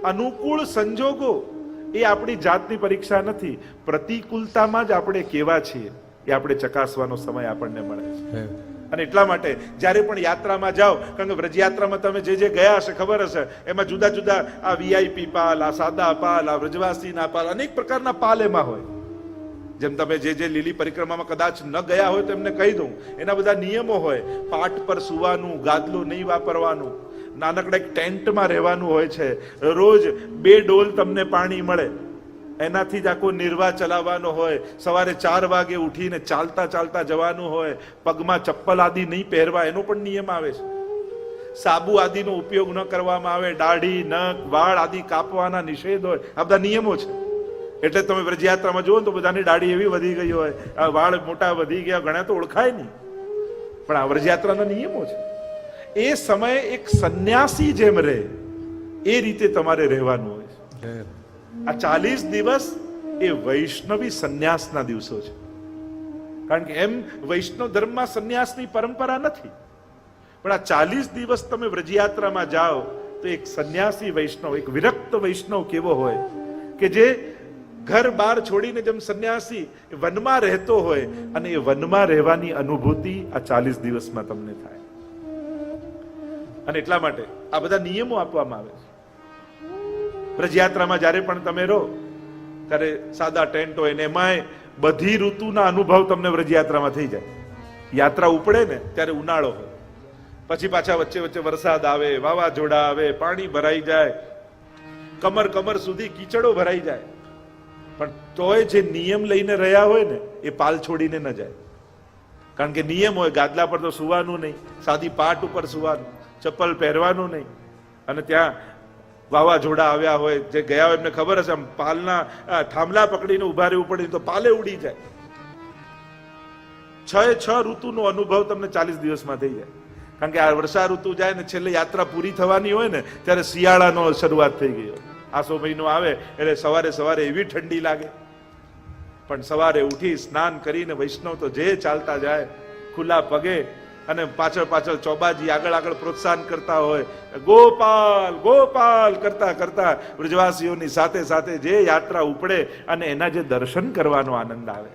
અનુકૂળ સંજોગો એ આપણી જાતની પરીક્ષા નથી, પ્રતિકૂળતામાં જ આપણે કેવા છીએ એ આપણે ચકાસવાનો સમય આપણને મળે છે. અને એટલા માટે જ્યારે પણ યાત્રામાં જાઓ, કારણ કે વ્રજયાત્રામાં તમે જે ગયા હશે ખબર હશે, એમાં જુદા જુદા આ વીઆઈપી પાલ, આ સાદા પાલ, આ વ્રજવાસીના પાલ, અનેક પ્રકારના પાલ એમાં હોય. જેમ તમે જે લીલી પરિક્રમામાં કદાચ ન ગયા હોય તો એમને કહી દઉં, એના બધા નિયમો હોય. પાટ પર સુવાનું, ગાદલું નહીં વાપરવાનું, નાનકડા એક ટેન્ટમાં રહેવાનું હોય છે, રોજ 2 ડોલ તમને પાણી મળે, એનાથી જ આખો નિર્વાહ ચલાવવાનો હોય. સવારે 4 વાગે ઉઠીને ચાલતા ચાલતા જવાનું હોય, પગમાં ચપ્પલ આદિ નહીં પહેરવા એનો પણ નિયમ આવે છે. સાબુ આદિનો ઉપયોગ ન કરવામાં આવે, દાઢી, નખ, વાળ આદિ કાપવાના નિષેધ હોય. આ બધા નિયમો છે. એટલે તમે વ્રજયાત્રામાં જુઓ તો બધાની દાઢી એવી વધી ગઈ હોય, આ વાળ મોટા વધી ગયા, ઘણા તો ઓળખાય નહીં, પણ આ વ્રજયાત્રાના નિયમો છે. એ સમયે એક સંન્યાસી જેમ રહે એ રીતે તમારે રહેવાનું હોય છે. આ 40 દિવસ એ વૈષ્ણવી સંન્યાસના દિવસો છે. કારણ કે એમ વૈષ્ણવ ધર્મમાં સંન્યાસની પરંપરા નથી, પણ આ 40 દિવસ તમે વ્રજયાત્રામાં જાઓ તો એક સંન્યાસી વૈષ્ણવ, એક વિરક્ત વૈષ્ણવ કેવો હોય કે જે ઘર બાર છોડીને જેમ સંન્યાસી વનમાં રહેતો હોય, અને એ વનમાં રહેવાની અનુભૂતિ આ 40 દિવસમાં તમને થાય. અને એટલા માટે આ બધા નિયમો આપવામાં આવે છે. વ્રજયાત્રામાં જ્યારે પણ તમે રહો ત્યારે સાદા ટેન્ટ હોય ને એમાંય બધી ઋતુના અનુભવ તમને વ્રજયાત્રામાં થઈ જાય. યાત્રા ઉપડે ને ત્યારે ઉનાળો હોય, પછી પાછા વચ્ચે વચ્ચે વરસાદ આવે, વાવાઝોડા આવે, પાણી ભરાઈ જાય, કમર સુધી કીચડો ભરાઈ જાય, પણ તોય જે નિયમ લઈને રહ્યા હોય ને એ પાલ છોડીને ન જાય. કારણ કે નિયમ હોય, ગાદલા પર તો સુવાનું નહીં, સાદી પાટ ઉપર સુવાનું, ચપ્પલ પહેરવાનું નહીં. અને ત્યાં વાવાઝોડા આવ્યા હોય, જે ગયા હોય એમને ખબર હશે, આમ પાલના થાંભલા પકડીને ઉભા રહેવું પડે તો પાલે ઉડી જાય. 6 ઋતુનો અનુભવ તમને 40 દિવસમાં થઈ જાય. કારણ કે આ વર્ષા ઋતુ જાય ને છેલ્લે યાત્રા પૂરી થવાની હોય ને ત્યારે શિયાળાનો શરૂઆત થઈ ગઈ હોય. આસો મહિનો આવે એટલે સવારે સવારે એવી ઠંડી લાગે, પણ સવારે ઉઠી સ્નાન કરીને વૈષ્ણવ તો જે ચાલતા જાય ખુલ્લા પગે, અને પાછળ ચોબાજી આગળ પ્રોત્સાહન કરતા હોય, ગોપાલ ગોપાલ કરતા કરતા વ્રજવાસીઓની સાથે સાથે જે યાત્રા ઉપડે અને એના જે દર્શન કરવાનો આનંદ આવે.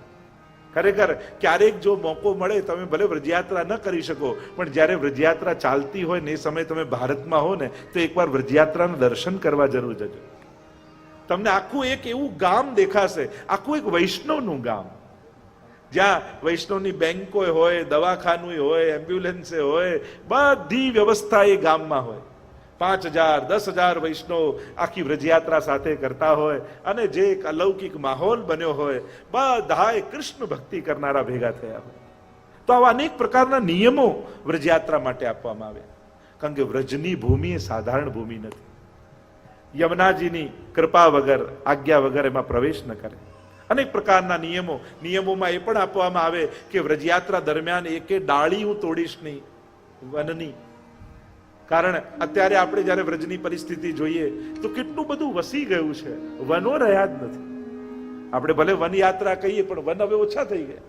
ખરેખર ક્યારેક જો મોકો મળે, તમે ભલે વ્રજયાત્રા ન કરી શકો, પણ જ્યારે વ્રજયાત્રા ચાલતી હોય ને એ સમયે તમે ભારતમાં હો ને તો એકવાર વ્રજયાત્રાનું દર્શન કરવા જરૂર જજો. તમને આખું એક એવું ગામ દેખાશે, આખું એક વૈષ્ણવનું ગામ, જ્યાં વૈષ્ણવની બેંકો હોય, દવાખાનું હોય, એમ્બ્યુલન્સ હોય, બધી વ્યવસ્થા એ ગામમાં હોય. 5000 10,000 વૈષ્ણવ આખી વ્રજયાત્રા સાથે કરતા હોય, અને જે એક અલૌકિક માહોલ બન્યો હોય, બધાએ કૃષ્ણ ભક્તિ કરનારા ભેગા થયા હોય. તો આવા અનેક પ્રકારના નિયમો વ્રજયાત્રા માટે આપવામાં આવ્યા. કારણ કે વ્રજની ભૂમિ એ સાધારણ ભૂમિ નથી. યમુનાજીની કૃપા વગર, આજ્ઞા વગર એમાં પ્રવેશ ન કરે. અનેક પ્રકારના નિયમોમાં એ પણ આપવામાં આવે કે વ્રજયાત્રા દરમિયાન એકે ડાળી હું તોડીશ નહીં વનની. કારણ અત્યારે આપણે જયારે વ્રજની પરિસ્થિતિ જોઈએ તો કેટલું બધું વસી ગયું છે, વનો રહ્યા જ નથી. આપણે ભલે વન યાત્રા કહીએ પણ વન હવે ઓછા થઈ ગયા.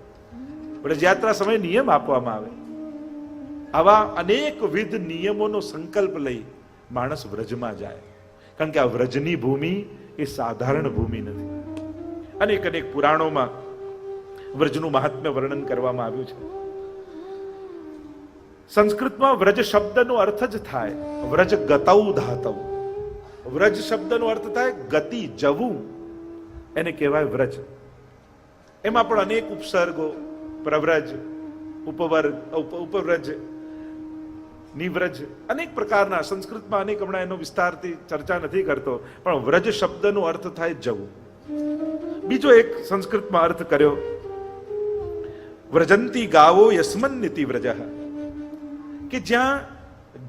વ્રજયાત્રા સમયે નિયમ આપવામાં આવે. આવા અનેકવિધ નિયમોનો સંકલ્પ લઈ માણસ વ્રજમાં જાય. કારણ કે આ વ્રજની ભૂમિ એ સાધારણ ભૂમિ નથી. અનેક પુરાણોમાં વ્રજનું મહાત્મ્ય વર્ણન કરવામાં આવ્યું છે. સંસ્કૃતમાં વ્રજ શબ્દનો અર્થ જ થાય વ્રજ ગતૌ ધાતૌ. વ્રજ શબ્દનો અર્થ થાય ગતિ, જવું, એને કહેવાય વ્રજ. એમાં પણ અનેક ઉપસર્ગો, પ્રવ્રજ, ઉપવ્રજ, નિવ્રજ, અનેક પ્રકારના સંસ્કૃતમાં અનેક, હમણાં એનો વિસ્તારથી ચર્ચા નથી કરતો, પણ વ્રજ શબ્દનો અર્થ થાય જવું. બીજો એક સંસ્કૃતમાં અર્થ કર્યો વ્રજંતી ગાવો યસ્મન્નિતિ વ્રજઃ, કે જ્યાં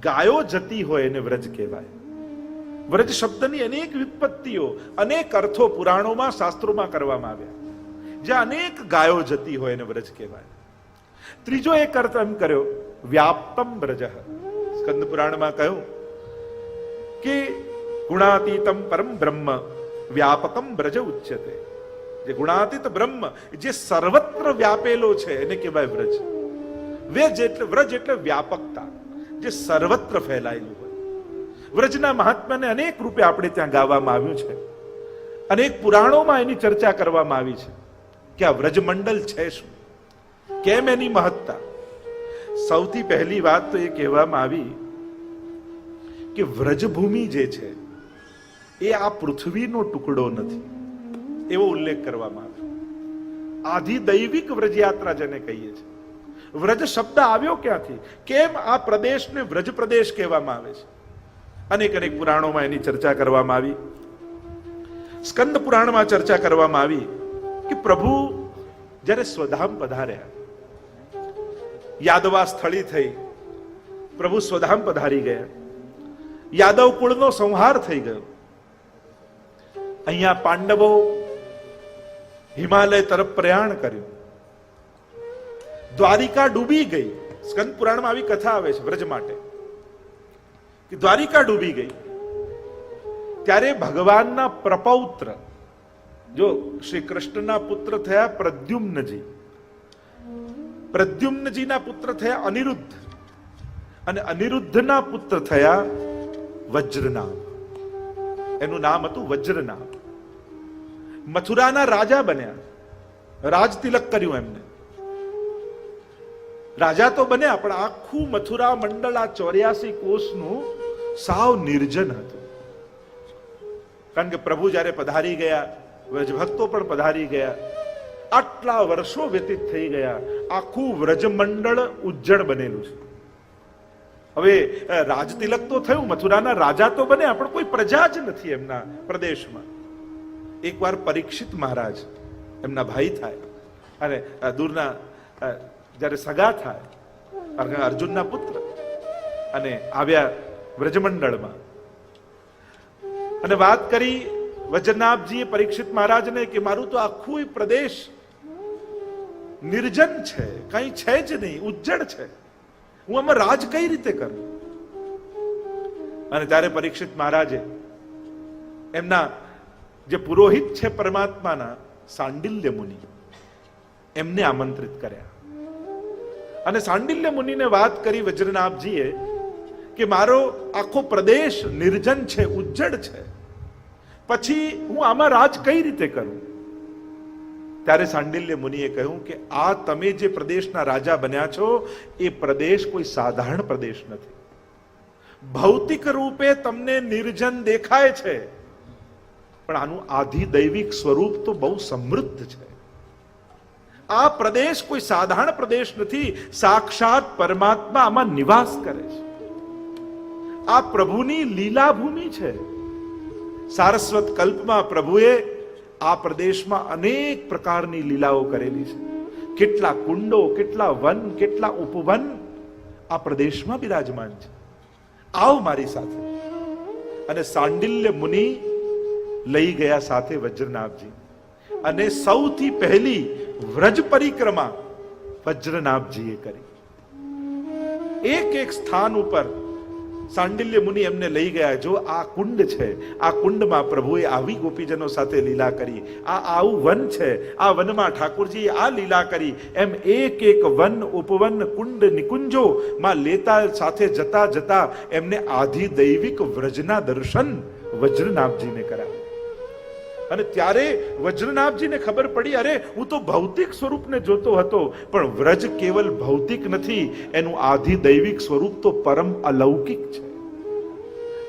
ગાયો જતી હોય એને વ્રજ કહેવાય. વ્રજ શબ્દની અનેક વ્યુત્પત્તિઓ, અનેક અર્થો પુરાણોમાં, શાસ્ત્રોમાં કરવામાં આવ્યા. જ્યાં અનેક ગાયો જતી હોય એને વ્રજ કહેવાય. ત્રીજો એક અર્થ એમ કર્યો વ્યાપ્તમ વ્રજઃ. સ્કંદ પુરાણમાં કહ્યું કે ગુણાતીતમ પરમ બ્રહ્મ વ્યાપકમ વ્રજ ઉચ્યતે. જે ગુણાતીત બ્રહ્મ જે સર્વત્ર વ્યાપેલો છે એને કહેવાય વ્રજ. વ્રજ એટલે વ્યાપકતા, જે સર્વત્ર ફેલાયેલું હોય. વ્રજના મહાત્માને અનેક રૂપે આપણે ત્યાં ગાવામાં આવ્યું છે. અનેક પુરાણોમાં એની ચર્ચા કરવામાં આવી છે કે આ વ્રજમંડળ છે શું, કેમ એની મહત્તા. સૌથી પહેલી વાત તો એ કહેવામાં આવી કે વ્રજભૂમિ જે છે એ આ પૃથ્વીનો ટુકડો નથી, એવો ઉલ્લેખ કરવામાં આવ્યો. આધિદૈવિક વ્રજયાત્રા જેને કહીએ છીએ. વ્રજ શબ્દ આવ્યો ક્યાંથી, કેમ આ પ્રદેશને વ્રજ પ્રદેશ કહેવામાં આવે છે, અનેક અનેક પુરાણોમાં એની ચર્ચા કરવામાં આવી. સ્કંદ પુરાણમાં ચર્ચા કરવામાં આવી કે પ્રભુ જ્યારે સ્વધામ પધાર્યા, યાદવા સ્થળી થઈ, પ્રભુ સ્વધામ પધારી ગયા, યાદવ કુળનો સંહાર થઈ ગયો. અહીંયા પાંડવો હિમાલય તરફ પ્રયાણ કર્યું, દ્વારિકા ડૂબી ગઈ. સ્કંદ પુરાણમાં આવી કથા આવે છે વ્રજ માટે કે દ્વારિકા ડૂબી ગઈ. ત્યારે ભગવાનના પ્રપૌત્ર, જો શ્રી કૃષ્ણના પુત્ર થયા પ્રદ્યુમ્નજી, પ્રદ્યુમ્નજીના પુત્ર થયા અનિરુદ્ધ, અને અનિરુદ્ધના પુત્ર થયા વજ્રનાભ. એનું નામ હતું વજ્રનાભ. મથુરાના રાજા બન્યા, રાજ તિલક કર્યું એમને. રાજા તો બન્યા, પણ આખું મથુરા મંડળ આ 84 કોષનું સાવ નિર્જન હતું. કારણ કે પ્રભુ જ્યારે પધારી ગયા, વ્રજભક્તો પણ પધારી ગયા, આટલા વર્ષો વ્યતીત થઈ ગયા, આખું વ્રજમંડળ ઉજ્જડ બનેલું છે. હવે રાજ તિલક તો થયું, મથુરાના રાજા તો બન્યા, પણ કોઈ પ્રજા જ નથી એમના પ્રદેશમાં. એકવાર પરીક્ષિત મહારાજ, એમના ભાઈ થાય અને દૂરના જ્યારે સગા થાય, અર્જુનના પુત્ર, અને આવ્યા વ્રજમંડળમાં અને વાત કરી વજ્રનાભજીએ પરીક્ષિત મહારાજને કે મારું તો આખું પ્રદેશ નિર્જન છે, કઈ છે જ નહીં, ઉજ્જડ છે, હું આમાં રાજ કઈ રીતે કરું. અને ત્યારે પરીક્ષિત મહારાજે એમના જે પુરોહિત છે પરમાત્માના સાંડિલ્ય મુનિ, એમને આમંત્રિત કર્યા. અને સાંડિલ્ય મુનિને વાત કરી વજ્રનાભજીએ કે મારો આખો પ્રદેશ નિર્જન છે, ઉજ્જડ છે, પછી હું આમાં રાજ કઈ રીતે કરું. ત્યારે સાંડિલ્ય મુનિએ કહ્યું કે આ તમે જે પ્રદેશના રાજા બન્યા છો એ પ્રદેશ કોઈ સાધારણ પ્રદેશ નથી. ભૌતિક રૂપે તમને નિર્જન દેખાય છે, પણ આનું આધિદૈવિક સ્વરૂપ તો બહુ સમૃદ્ધ છે. આ પ્રદેશ કોઈ સાધારણ પ્રદેશ નથી, સાક્ષાત પરમાત્મા આમાં નિવાસ કરે છે. આ પ્રભુની લીલા ભૂમિ છે. સારસ્વત કલ્પમાં પ્રભુએ આ પ્રદેશમાં અનેક પ્રકારની લીલાઓ કરેલી છે. કેટલા કુંડો, કેટલા વન, કેટલા ઉપવન આ પ્રદેશમાં બિરાજમાન છે. આવ મારી સાથે. અને સાંડિલ્ય મુનિ લઈ ગયા સાથે વજ્રનાભજી, અને સૌથી પહેલી વ્રજ પરિક્રમા વજ્રનાભજીએ કરી. એક એક સ્થાન ઉપર સાંડિલ્ય મુનિ એમને લઈ ગયા. જો આ કુંડ છે, આ કુંડમાં પ્રભુએ આવી ગોપીજનો સાથે લીલા કરી. આ આવું વન છે, આ વનમાં ઠાકોરજીએ આ લીલા કરી. એમ એક એક વન, ઉપવન, કુંડ, નિકુંજો માં લેતા, સાથે જતા જતા એમને આધિદૈવિક વ્રજના દર્શન વજ્રનાભજીને કરાવ્યા. અને ત્યારે વજ્રનાભજીને ખબર પડી, અરે હું તો ભૌતિક સ્વરૂપને જોતો હતો, પણ વ્રજ કેવલ ભૌતિક નથી, એનું આધિદૈવિક સ્વરૂપ તો પરમ અલૌકિક છે.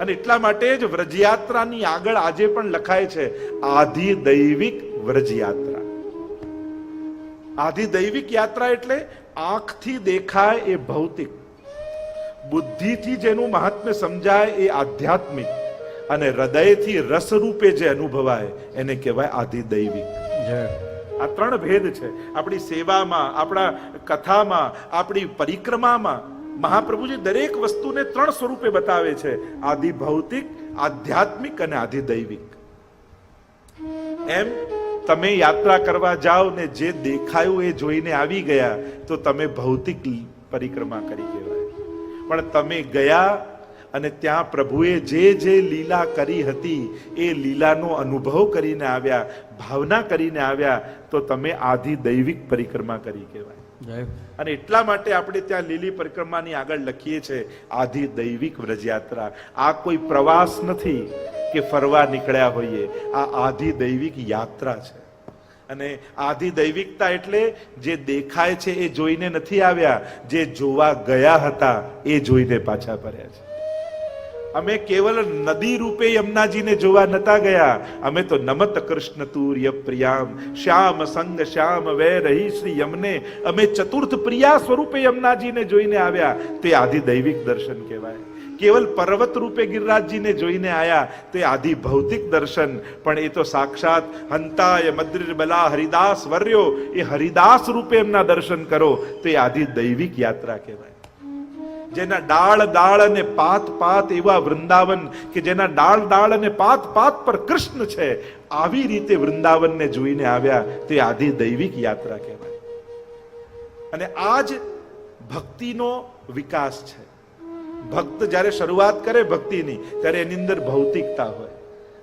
અને એટલા માટે જ વ્રજયાત્રાની આગળ આજે પણ લખાય છે આધિદૈવિક વ્રજયાત્રા. આધિદૈવિક યાત્રા એટલે આંખથી દેખાય એ ભૌતિક, બુદ્ધિથી જેનું મહાત્મ્ય સમજાય એ આધ્યાત્મિક, અને હૃદયથી રસ રૂપે જે અનુભવાય એને કહેવાય આધિદૈવિક. આ ત્રણ ભેદ છે. આપણી સેવામાં, આપણા કથામાં, આપણી પરિક્રમામાં મહાપ્રભુજી દરેક વસ્તુને ત્રણ સ્વરૂપે બતાવે છે: આદિ ભૌતિક, આધ્યાત્મિક અને આધિદૈવિક. એમ તમે યાત્રા કરવા જાઓ ને જે દેખાયું એ જોઈને આવી ગયા તો તમે ભૌતિક પરિક્રમા કરી કહેવાય. પણ તમે ગયા અને ત્યાં પ્રભુએ જે જે લીલા કરી હતી એ લીલાનો અનુભવ કરીને આવ્યા, ભાવના કરીને આવ્યા, તો તમે આધિદૈવિક પરિક્રમા કરી કહેવાય. અને એટલા માટે આપણે ત્યાં લીલી પરિક્રમાની આગળ લખીએ છીએ આધિ દૈવિક વ્રજયાત્રા. આ કોઈ પ્રવાસ નથી કે ફરવા નીકળ્યા હોઈએ, આ આધિ દૈવિક યાત્રા છે. અને આધિ દૈવિકતા એટલે જે દેખાય છે એ જોઈને નથી આવ્યા, જે જોવા ગયા હતા એ જોઈને પાછા ફર્યા છે. અમે કેવલ નદી રૂપે યમુનાજીને જોવા નતા ગયા, અમે તો નમત કૃષ્ણ તુર્ય પ્રિયામ શ્યામ સંગ શ્યામ વે રહી શ્રી યમને, અમે ચતુર્થ પ્રિયા સ્વરૂપે યમુનાજીને જોઈને આવ્યા. તે આધિ દૈવિક દર્શન કહેવાય. કેવલ પર્વત રૂપે ગિરિરાજજીને જોઈને આયા તે આધિ ભૌતિક દર્શન, પણ એ તો સાક્ષાત હંતાય મદ્રિર બલા હરિદાસ વર્યો, એ હરિદાસ રૂપે એમના દર્શન કરો તો એ આધિ દૈવિક યાત્રા કહેવાય. જેના ડાળ ડાળ અને પાત પાત એવા વૃંદાવન, કે જેના ડાળ ડાળ અને પાત પાત પર કૃષ્ણ છે, આવી રીતે વૃંદાવનને જોઈને આવ્યા તે આધિ દૈવિક યાત્રા કહેવાય. અને આ જ ભક્તિનો વિકાસ છે. ભક્ત જ્યારે શરૂઆત કરે ભક્તિની ત્યારે એની અંદર ભૌતિકતા હોય,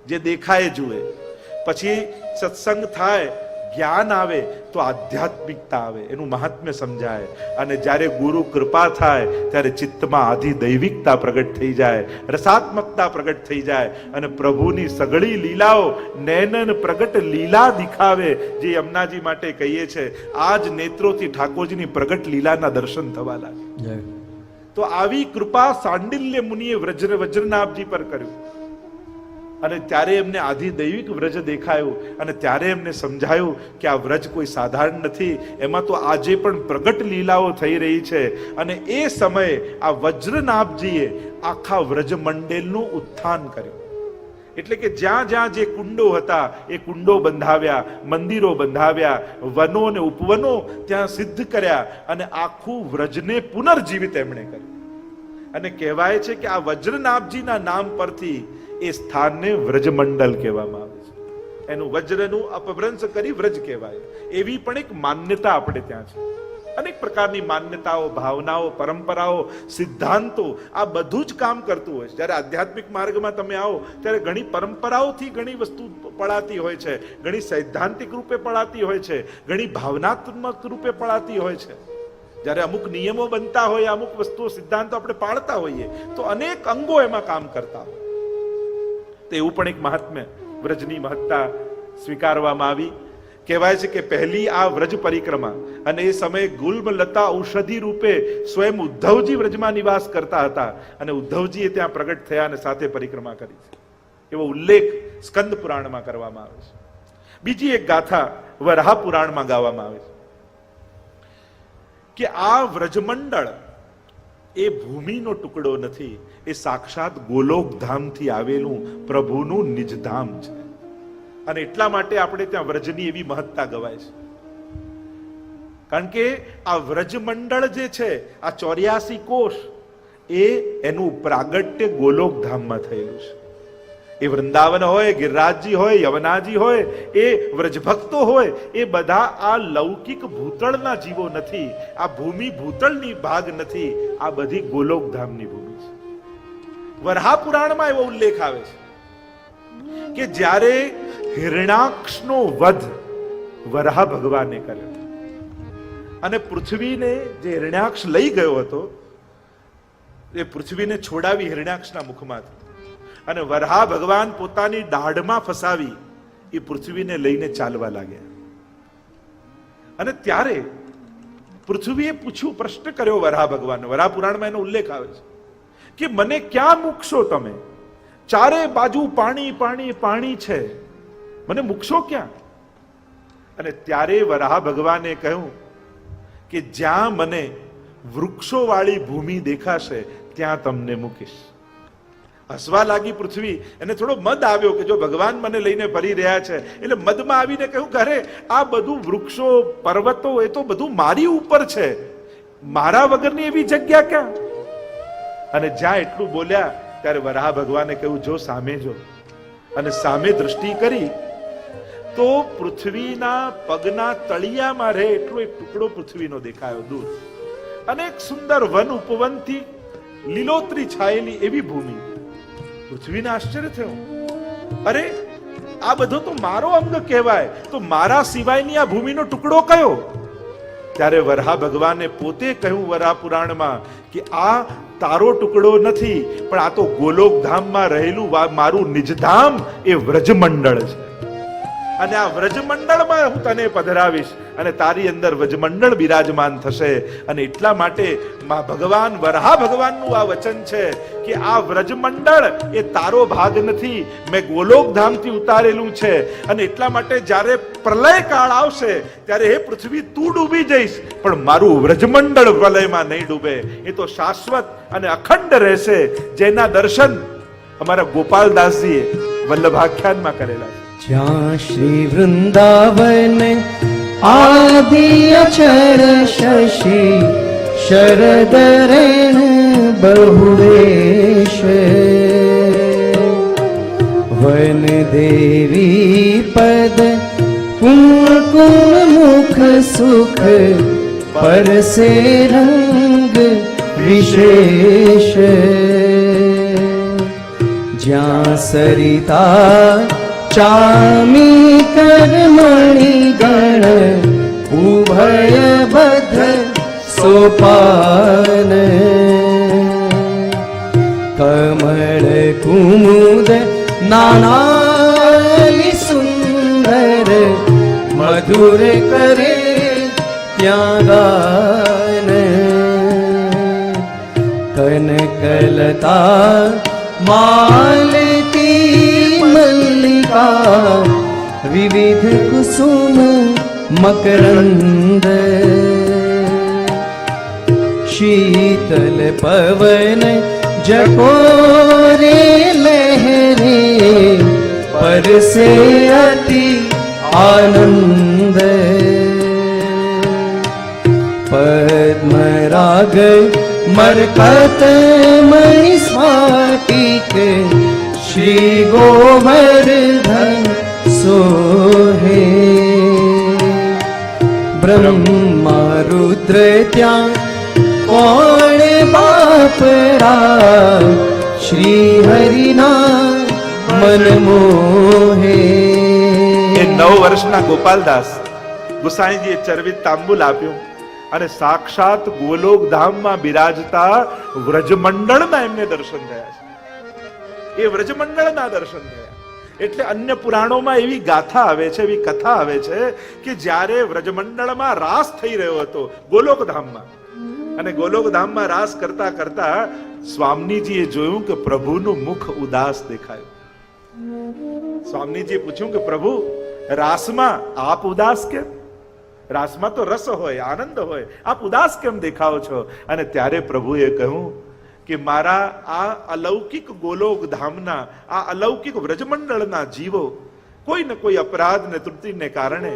જે દેખાય જુએ. પછી સત્સંગ થાય, જ્ઞાન આવે તો આધ્યાત્મિકતા આવે, એનું મહાત્મ્ય સમજાય. અને જ્યારે ગુરુ કૃપા થાય ત્યારે ચિત્તમાં આધિ દૈવિકતા પ્રગટ થઈ જાય, રસાત્મકતા પ્રગટ થઈ જાય, અને પ્રભુની સઘળી લીલાઓ નૈનન પ્રગટ લીલા દિખાવે, જે યમુનાજી માટે કહીએ છે. આ જ નેત્રોથી ઠાકોરજીની પ્રગટ લીલાના દર્શન થવા લાગે. તો આવી કૃપા સાંડિલ્ય મુનિએ વજ્રનાભજી પર કર્યું, અને ત્યારે એમને આધિ દૈવિક વ્રજ દેખાયું, અને ત્યારે એમને સમજાયું કે આ વ્રજ કોઈ સાધારણ નથી, એમાં તો આજે પણ પ્રગટ લીલાઓ થઈ રહી છે. અને એ સમયે આ વજ્રનાભજીએ આખા વ્રજ મંડળનું ઉત્થાન કર્યું. એટલે કે જ્યાં જ્યાં જે કુંડો હતા એ કુંડો બંધાવ્યા, મંદિરો બંધાવ્યા, વનો અને ઉપવનો ત્યાં સિદ્ધ કર્યા, અને આખું વ્રજને પુનર્જીવિત એમણે કર્યું. અને કહેવાય છે કે આ વજ્રનાભજીના નામ પરથી એ સ્થાનને વ્રજમંડલ કહેવામાં આવે છે. એનું વજ્રનું અપભ્રંશ કરી વ્રજ કહેવાય. એવી પણ એક માન્યતા આપણે ત્યાં છે. અનેક પ્રકારની માન્યતાઓ, ભાવનાઓ, પરંપરાઓ, સિદ્ધાંતો, આ બધું જ કામ કરતું હોય છે. જ્યારે આધ્યાત્મિક માર્ગમાં તમે આવો ત્યારે ઘણી પરંપરાઓથી ઘણી વસ્તુ પડાતી હોય છે, ઘણી સૈદ્ધાંતિક રૂપે પડાતી હોય છે, ઘણી ભાવનાત્મક રૂપે પડાતી હોય છે. જ્યારે અમુક નિયમો બનતા હોય, અમુક વસ્તુઓ, સિદ્ધાંતો આપણે પાળતા હોઈએ તો અનેક અંગો એમાં કામ કરતા હોય. તો એવું પણ એક મહાત્મ્ય, વ્રજની મહત્તા સ્વીકારવામાં આવી. કહેવાય છે કે પહેલી આ વ્રજ પરિક્રમા, અને એ સમયે ગુલ્મ લતા ઔષધિ રૂપે સ્વયં ઉદ્ધવજી વ્રજમાં નિવાસ કરતા હતા, અને ઉદ્ધવજીએ ત્યાં પ્રગટ થયા અને સાથે પરિક્રમા કરી છે, એવો ઉલ્લેખ સ્કંદ પુરાણમાં કરવામાં આવે છે. બીજી એક ગાથા વરાહ પુરાણમાં ગાવામાં આવે છે કે આ વ્રજમંડળ એ ભૂમિનો ટુકડો નથી, એ સાક્ષાત ગોલોક ધામથી આવેલું પ્રભુનું નિજધામ છે. અને એટલા માટે આપણે ત્યાં વ્રજની એવી મહત્તા ગવાય છે. કારણ કે આ વ્રજમંડળ જે છે, આ 84 કોષ, એ એનું પ્રાગટ્ય ગોલોક ધામમાં થયેલું છે. એ વૃંદાવન હોય, ગિરિરાજજી હોય, યમુનાજી હોય, એ વ્રજભક્તો હોય, એ બધા આ લૌકિક ભૂતળના જીવો નથી, આ ભૂમિ ભૂતળની ભાગ નથી, આ બધી ગોલોક ધામની ભૂમિ છે. વરાહ પુરાણમાં એવો ઉલ્લેખ આવે છે કે જ્યારે હિરણ્યાક્ષનો વધ વરાહ ભગવાને કર્યો, અને પૃથ્વીને જે હિરણ્યાક્ષ લઈ ગયો હતો, એ પૃથ્વીને છોડાવી હિરણ્યાક્ષના મુખમાંથી, અને વરાહ ભગવાન પોતાની દાઢમાં ફસાવી એ પૃથ્વીને લઈને ચાલવા લાગ્યા. અને ત્યારે પૃથ્વીએ પૂછ્યું, પ્રશ્ન કર્યો વરાહ ભગવાન. વરાહ પુરાણમાં એનો ઉલ્લેખ આવે છે કે મને ક્યાં મૂકશો તમે? ચારે બાજુ પાણી પાણી પાણી છે, મને મૂકશો ક્યાં? અને ત્યારે વરાહ ભગવાને કહ્યું કે જ્યાં મને વૃક્ષો વાળી ભૂમિ દેખાશે ત્યાં તમને મૂકીશ. હસવા લાગી પૃથ્વી. એને થોડો મદ આવ્યો કે જો ભગવાન મને લઈને ફરી રહ્યા છે, એટલે મદમાં આવીને કહ્યું કે અરે આ બધું વૃક્ષો, પર્વતો, એ તો બધું મારી ઉપર છે, મારા વગરની એવી જગ્યા ક્યાં? અને જ્યાં એટલું બોલ્યા ત્યારે વરાહ ભગવાને કહ્યું, જો સામે જો. અને સામે દૃષ્ટિ કરી તો પૃથ્વીના પગના તળિયામાં રહે એટલો એક ટુકડો પૃથ્વીનો દેખાયો દૂર, અને એક સુંદર વન ઉપવનથી લીલોતરી છાયેલી એવી ભૂમિ. પૃથ્વીને આશ્ચર્ય થયું, અરે આ બધો તો મારો અંગ કહેવાય, તો મારા સિવાયની આ ભૂમિનો ટુકડો કયો? ત્યારે વરાહ ભગવાને પોતે કહ્યું વરાહ પુરાણમાં કે આ તારો ટુકડો નથી, પણ આ તો ગોલોકધામમાં રહેલું મારું નિજધામ એ વ્રજમંડળ છે, અને આ વ્રજમંડળમાં હું તને પધરાવીશ અને તારી અંદર વ્રજમંડળ બિરાજમાન થશે. અને એટલા માટે ભગવાન વરાહ ભગવાનનું આ વચન છે કે આ વ્રજમંડળ એ તારો ભાગ નથી, મેં ગોલોકધામથી ઉતારેલું છે. અને એટલા માટે જ્યારે પ્રલય કાળ આવશે ત્યારે હે પૃથ્વી તું ડૂબી જઈશ, પણ મારું વ્રજમંડળ પ્રલયમાં નહીં ડૂબે, એ તો શાશ્વત અને અખંડ રહેશે. જેના દર્શન અમારા ગોપાલદાસજીએ વલ્લભાખ્યાનમાં કરેલા છે. જ્યાં શ્રી વૃંદાવન આદિ અચળ શશી શરદ રેણ બહુવેશ વન દેવી પદ કુમકુમ મુખ સુખ પરસે રંગ વિશેષ જ્યાં સરિતા ચામી કરમણી ગણ ઉભય બધ સોપાન કમળ કુમુદ નાનાલી સુંદર મધુર કરે ત્યાં ગાન કનકલતા માલતી મલ્લિકા વિવિધ કુસુમ મકરંદ શીતલ પવન જપોરે લહેરે પરસે અતિ આનંદ પદ્મરાગ મરકત મણિ સ્ફટિક શ્રી ગોવર્ધન સોહે બ્રહ્મા રુદ્ર ત્યાં કોણ બાપરા શ્રી હરિના મન મોહે. એ 9 વર્ષના ગોપાલદાસ ગુસાઈજીએ ચરવિત તાંબુલ આપ્યું અને સાક્ષાત ગોલોકધામમાં બિરાજતા વ્રજમંડળના એમને દર્શન થયા છે. એ વ્રજમંડળના દર્શન થયા. એટલે અન્ય પુરાણોમાં એવી ગાથા આવે છે, એવી કથા આવે છે કે જ્યારે વ્રજમંડળમાં રાસ થઈ રહ્યો હતો ગોલોકધામમાં, અને ગોલોકધામમાં રાસ કરતા કરતા સ્વામીજીએ જોયું કે પ્રભુનું મુખ ઉદાસ દેખાયું. સ્વામીજીએ પૂછ્યું કે પ્રભુ, રાસમાં આપ ઉદાસ કેમ? રાસમાં તો રસ હોય, આનંદ હોય, આપ ઉદાસ કેમ દેખાઓ છો? અને ત્યારે પ્રભુએ કહ્યું કે મારા આ અલૌકિક ગોલોકધામના આ અલૌકિક વ્રજમંડળના જીવો કોઈ ને કોઈ અપરાધ ને ત્રુટિને કારણે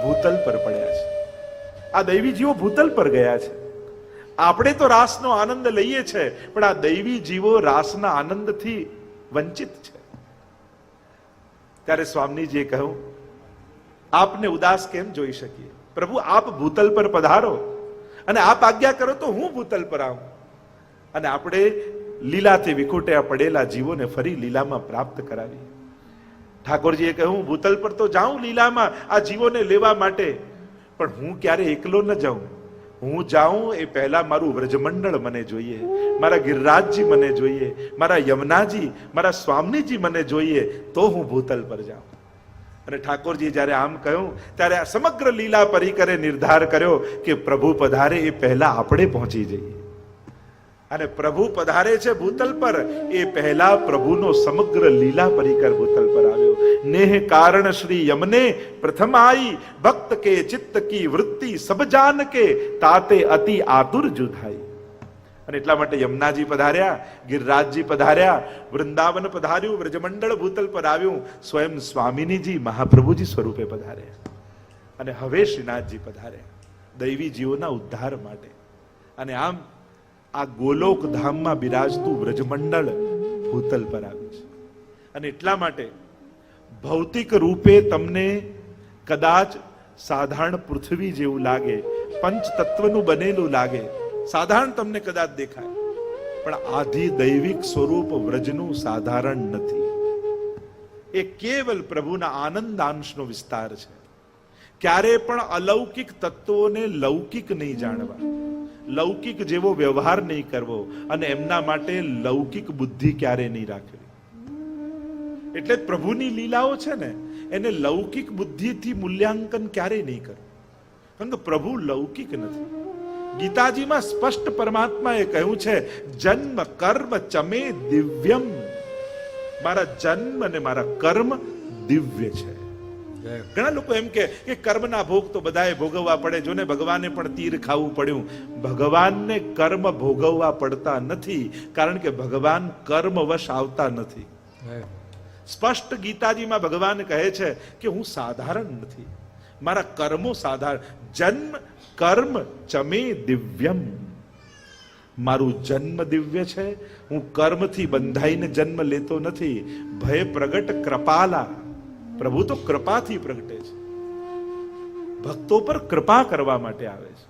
ભૂતલ પર પડ્યા છે. આ દૈવી જીવો ભૂતલ પર ગયા છે. આપણે તો રાસનો આનંદ લઈએ છે, પણ આ દૈવી જીવો રાસના આનંદથી વંચિત છે. ત્યારે સ્વામીજીએ કહ્યું, આપને ઉદાસ કેમ જોઈ શકીએ? પ્રભુ, આપ ભૂતલ પર પધારો અને આપ આજ્ઞા કરો તો હું ભૂતલ પર આવું અને આપણે લીલાથી વિખૂટ્યા પડેલા જીવોને ફરી લીલામાં પ્રાપ્ત કરાવી. ઠાકોરજીએ કહ્યું, ભૂતલ પર તો જાઉં લીલામાં આ જીવોને લેવા માટે, પણ હું ક્યારે એકલો ન જાઉં. હું જાઉં એ પહેલા મારું વ્રજમંડળ મને જોઈએ, મારા ગિરિરાજજી મને જોઈએ, મારા યમુનાજી, મારા સ્વામીજી મને જોઈએ, તો હું ભૂતલ પર જાઉં. અને ઠાકોરજી જ્યારે આમ કહ્યું ત્યારે આ સમગ્ર લીલા પરિકરે નિર્ધાર કર્યો કે પ્રભુ પધારે એ પહેલા આપણે પહોંચી જઈએ. અને પ્રભુ પધારે છે ભૂતલ પર એ પહેલા પ્રભુનો સમગ્ર લીલા પરિકર ભૂતલ પર આવ્યો. નેહ કારણ શ્રી યમને પ્રથમ આઈ, ભક્ત કે ચિત્ત કી વૃત્તિ સબ જાન કે, તાતે અતિ આતુર જુધાઈ. અને એટલા માટે યમુનાજી પધાર્યા, ગિરિરાજજી પધાર્યા, વૃંદાવન પધાર્યું, વ્રજમંડળ ભૂતલ પર આવ્યું, સ્વયં સ્વામિનીજી મહાપ્રભુજી સ્વરૂપે પધાર્યા. અને હવે શ્રીનાથજી પધાર્યા દૈવી જીવોના ઉદ્ધાર માટે. અને આમ આ ગોલોક ધામમાં બિરાજતું વ્રજમંડળ ભૂતલ પર આવ્યું છે. અને એટલા માટે ભૌતિક રૂપે તમને કદાચ સાધારણ પૃથ્વી જેવું લાગે, પંચ તત્વનું બનેલું લાગે, સાધારણ તમને કદાચ દેખાય, પણ આધિ દૈવિક સ્વરૂપ વ્રજનું સાધારણ નથી. એ કેવલ પ્રભુના આનંદ અંશનો વિસ્તાર છે. ક્યારે પણ અલૌકિક તત્વોને લૌકિક નહીં જાણવા, લૌકિક જેવો વ્યવહાર નહીં કરવો અને એમના માટે લૌકિક બુદ્ધિ ક્યારે નહીં રાખવી. એટલે જ પ્રભુની લીલાઓ છે ને એને લૌકિક બુદ્ધિથી મૂલ્યાંકન ક્યારે નહીં કરવું, કારણ કે પ્રભુ લૌકિક નથી. ગીતાજીમાં સ્પષ્ટ પરમાત્માએ કહ્યું છે, જન્મ કર્મ ચમે દિવ્યમ, મારા જન્મ અને મારા કર્મ દિવ્ય છે. ઘણા લોકો એમ કે કર્મના ભોગ તો બધાએ ભોગવવા પડે, જો ને ભગવાને પણ તીર ખાવું પડ્યું. ભગવાનને કર્મ ભોગવવા પડતા નથી, કારણ કે ભગવાન કર્મવશ આવતા નથી. સ્પષ્ટ ગીતાજીમાં ભગવાન કહે છે કે હું સાધારણ નથી, મારા કર્મો સાધારણ. જન્મ કર્મ ચમે દિવ્યમ, મારું જન્મ દિવ્ય છે. હું કર્મથી બંધાઈને જન્મ લેતો નથી. ભય પ્રગટ કૃપાલા, પ્રભુ તો કૃપાથી પ્રગટે છે, ભક્તો પર કૃપા કરવા માટે આવે છે.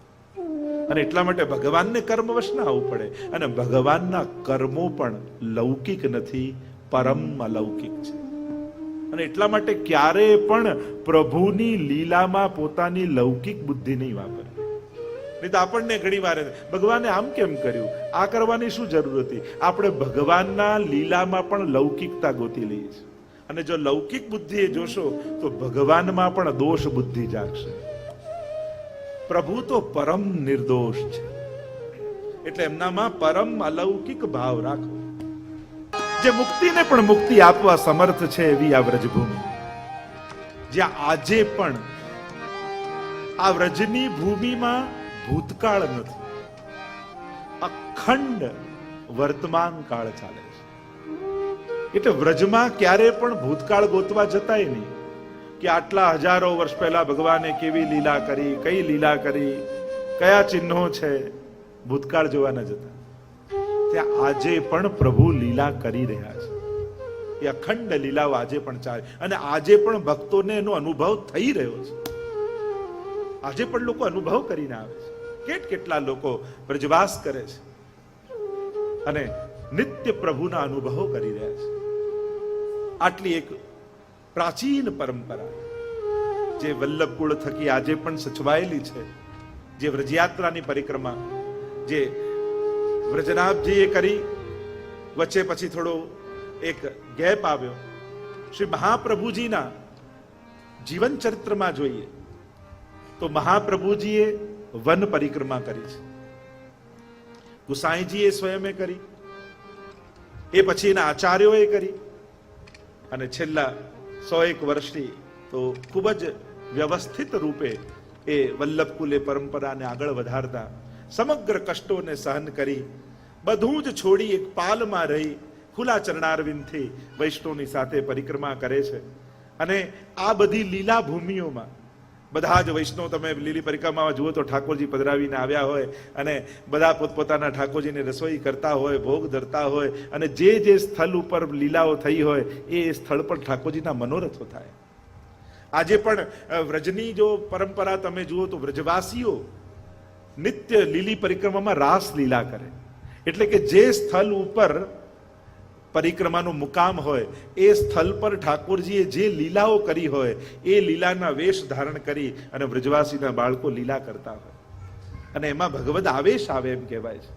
અને એટલા માટે ભગવાનને કર્મવશ ના આવવું પડે. અને ભગવાનના કર્મો પણ લૌકિક નથી, પરમ અલૌકિક છે. અને એટલા માટે ક્યારે પણ પ્રભુની લીલામાં પોતાની લૌકિક બુદ્ધિ નહીં વાપરવી. નહીં તો આપણને ઘણી વાર ભગવાને આમ કેમ કર્યું, આ કરવાની શું જરૂર હતી. આપણે ભગવાનના લીલામાં પણ લૌકિકતા ગોતી લઈએ છીએ. અને જો લૌકિક બુદ્ધિ જોશો તો ભગવાનમાં પણ દોષ બુદ્ધિ જાગશે. પ્રભુ તો પરમ નિર્દોષ છે, એટલે એમનામાં પરમ અલૌકિક ભાવ રાખો. જે મુક્તિને પણ મુક્તિ આપવા સમર્થ છે એવી આ વ્રજભૂમિ, જ્યાં આજે પણ આ વ્રજની ભૂમિમાં ભૂતકાળ નથી, અખંડ વર્તમાન કાળ ચાલે છે. એટલે વ્રજમાં ક્યારે પણ ભૂતકાળ ગોતવા જતાય નહીં કે આટલા હજારો વર્ષ પહેલા ભગવાને કેવી લીલા કરી, કઈ લીલા કરી, કયા ચિહ્નો છે. ભૂતકાળ જોવા ન જતા. ત્યાં આજે પણ પ્રભુ લીલા કરી રહ્યા છે. એ અખંડ લીલાઓ આજે પણ ચાલે અને આજે પણ ભક્તોને એનો અનુભવ થઈ રહ્યો છે. આજે પણ લોકો અનુભવ કરીને આવે છે. કેટલા લોકો વ્રજવાસ કરે છે અને નિત્ય પ્રભુના અનુભવો કરી રહ્યા છે. આટલી એક પ્રાચીન પરંપરા જે વલ્લભકુળ થકી આજે પણ સચવાયેલી છે, જે વ્રજયાત્રાની પરિક્રમા જે વ્રજનાથજીએ કરી, વચ્ચે પછી થોડો એક ગેપ આવ્યો. શ્રી મહાપ્રભુજીના જીવન ચરિત્રમાં જોઈએ તો મહાપ્રભુજીએ વન પરિક્રમા કરી છે, ગુસાઈજીએ સ્વયંએ કરી, એ પછીના આચાર્યોએ કરી, અને છેલ્લા 101 વર્ષથી તો ખૂબ જ વ્યવસ્થિત રૂપે એ વલ્લભકુલે પરંપરાને આગળ વધારતા સમગ્ર કષ્ટોને સહન કરી, બધું જ છોડી એક પાલમાં રહી ખુલ્લા ચરણારવિંદથી વૈષ્ણવની સાથે પરિક્રમા કરે છે. અને આ બધી લીલા ભૂમિઓમાં બધા જ વૈષ્ણવ, તમે લીલી પરિક્રમામાં જુઓ તો ઠાકોરજી પધરાવીને આવ્યા હોય અને બધા પોતપોતાના ઠાકોરજીને રસોઈ કરતા હોય, ભોગ ધરતા હોય, અને જે જે સ્થળ ઉપર લીલાઓ થઈ હોય એ સ્થળ પર ઠાકોરજીના મનોરથો થાય. આજે પણ વ્રજની જો પરંપરા તમે જુઓ તો વ્રજવાસીઓ નિત્ય લીલી પરિક્રમામાં રાસ લીલા કરે. એટલે કે જે સ્થળ ઉપર પરિક્રમાનો મુકામ હોય એ સ્થળ પર ઠાકોરજીએ જે લીલાઓ કરી હોય એ લીલાના વેશ ધારણ કરી અને વ્રજવાસીના બાળકો લીલા કરતા હોય, અને એમાં ભગવદ આવેશ આવે એમ કહેવાય છે.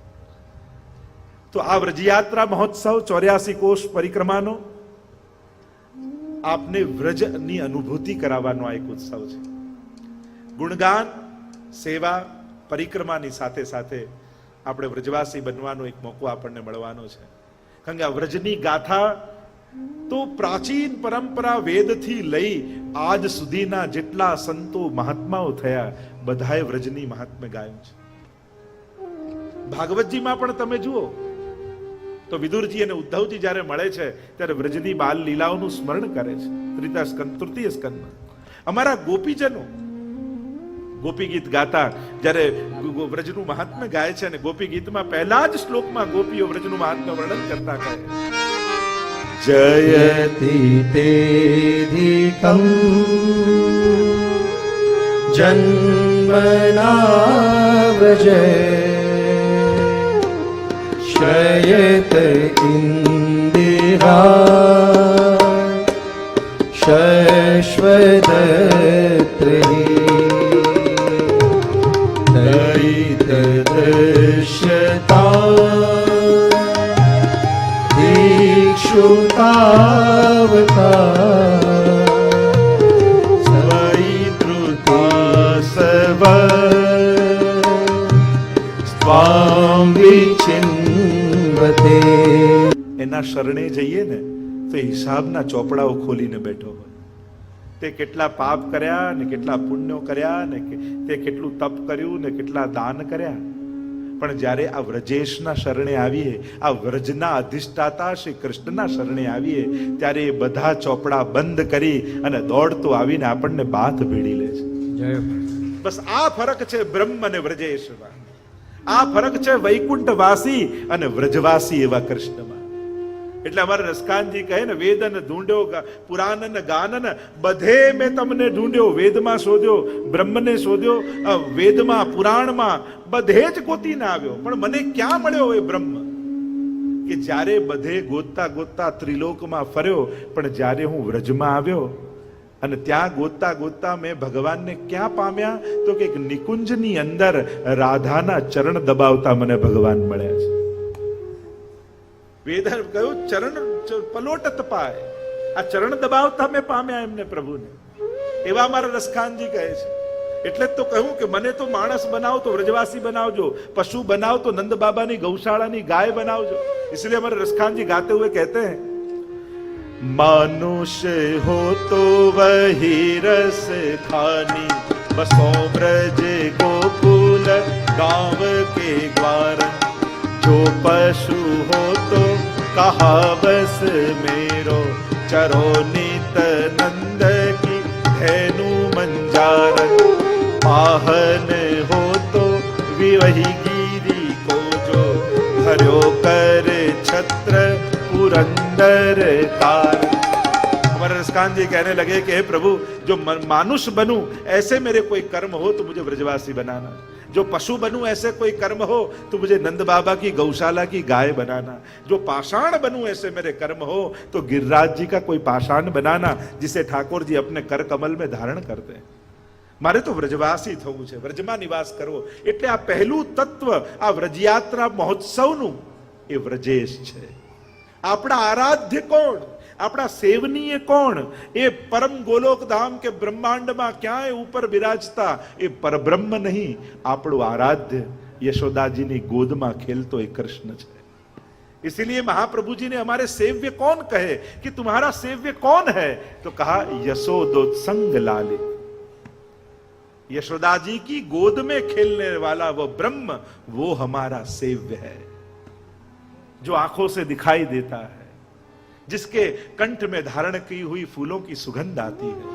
તો આ વ્રજયાત્રા મહોત્સવ 84 કોષ પરિક્રમાનો આપને વ્રજની અનુભૂતિ કરાવવાનો આ એક ઉત્સવ છે. ગુણગાન, સેવા, પરિક્રમાની સાથે સાથે આપણે વ્રજવાસી બનવાનો એક મોકો આપણને મળવાનો છે. કારણ કે આ વ્રજની ગાથા તો પ્રાચીન પરંપરા વેદથી લઈ આજ સુધીના જેટલા સંતો મહાત્માઓ થયા બધાએ વ્રજની મહાત્મ્ય ગાયું છે. ભાગવતજીમાં પણ તમે જુઓ તો વિદુરજી અને ઉદ્ધવજી જ્યારે મળે છે ત્યારે વ્રજની બાલ લીલાઓનું સ્મરણ કરે છે. તૃતીય સ્કંદમાં અમારા ગોપીજનો ગોપી ગીત ગાતા જ્યારે વ્રજનું મહાત્મ્ય ગાય છે, અને ગોપી ગીતમાં પહેલા જ શ્લોકમાં ગોપીઓ વ્રજનું મહાત્મ્ય વર્ણન કરતા કહે, જયતિ તેધિકં જન્મના વ્રજ શ્રયત ઇન્દિરા शश्वदत्रिः સ્વામ વિચિન્વતે. એના શરણે જઈએ ને તો હિસાબના ચોપડાઓ ખોલીને બેઠો હોય. તે કેટલા પાપ કર્યા ને કેટલા પુણ્યો કર્યા ને તે કેટલું તપ કર્યું ને કેટલા દાન કર્યા, પણ જ્યારે આ વ્રજેશના શરણે આવીએ, આ વ્રજના અધિષ્ઠાતા શ્રી કૃષ્ણના શરણે આવીએ, ત્યારે એ બધા ચોપડા બંધ કરી અને દોડતો આવીને આપણને બાથ ભેડી લે છે. બસ આ ફરક છે બ્રહ્મ અને વ્રજેશમાં. આ ફરક છે વૈકુંઠવાસી અને વ્રજવાસી એવા કૃષ્ણમાં. એટલે અમારે રસકાનજી કહે ને, વેદન ઢૂંઢ્યો પુરાણન ગાનન બધે મેં તમને ઢૂંઢ્યો. વેદમાં શોધ્યો, બ્રહ્મને શોધ્યો, વેદમાં પુરાણમાં બધે જ ગોતી ના આવ્યો, પણ મને ક્યાં મળ્યો એ બ્રહ્મ? કે જ્યારે બધે ગોતતા ગોતતા ત્રિલોકમાં ફર્યો, પણ જ્યારે હું વ્રજમાં આવ્યો અને ત્યાં ગોતતા ગોતતા મેં ભગવાનને ક્યાં પામ્યા? તો કે એક નિકુંજની અંદર રાધાના ચરણ દબાવતા મને ભગવાન મળ્યા છે. વેદ કહ્યું ચરણ પલોટત પાય, આ ચરણ દબાવતા મેં પામ્યા એમને પ્રભુને. એવા મારા રસખાનજી કહે છે. એટલે જ તો કહ્યું કે મને તો માણસ બનાવો તો વ્રજવાસી બનાવજો, પશુ બનાવો તો નંદ બાબાની ગૌશાળાની ગાય બનાવજો. इसलिए हमारे रसखान जी गाते हुए कहते हैं, मानुष्य हो तो वही रस खानी, बसो ब्रज गोकुल गांव के ग्वार, जो पशु हो तो कहा बस मेरो, चरो नित नंद की धेनु मंजार, वाहन हो तो विवही गिरी को जो भर्यो कर छत्र पुरंदर कार. हमारे रसकान जी कहने लगे कि हे प्रभु, जो मानुष बनूं ऐसे मेरे कोई कर्म हो तो मुझे ब्रजवासी बनाना, जो पशु बनूं ऐसे कोई कर्म हो तो मुझे नंद बाबा की गौशाला की गाय बनाना, जो पाषाण बनूं ऐसे मेरे कर्म हो तो गिरिराज जी का कोई पाषाण बनाना, जिसे ठाकुर जी अपने कर कमल में धारण करते हैं. મારે તો વ્રજવાસી થવું છે, વ્રજમાં નિવાસ કરવો. એટલે આ પહેલું તત્વ આ વ્રજયાત્રા મહોત્સવનું એ વ્રજેશ છે. આપણા આરાધ્ય કોણ, આપણા સેવનીય કોણ? એ પરમ ગોલોક ધામ કે બ્રહ્માંડમાં ક્યાંય ઉપર બિરાજતા એ પરબ્રહ્મ નહીં, આપણું આરાધ્ય યશોદાજીની गोदમાં ખેલતો એ કૃષ્ણ છે. इसीलिए महाप्रभु जी ने हमारे सेव्य कौन कहे कि तुम्हारा सेव्य कौन है? तो कहा यशोदोत्संग लाले. यशोदा जी की गोद में खेलने वाला वो ब्रह्म, वो हमारा सेव्य है, जो आंखों से दिखाई देता है, जिसके कंठ में धारण की हुई फूलों की सुगंध आती है,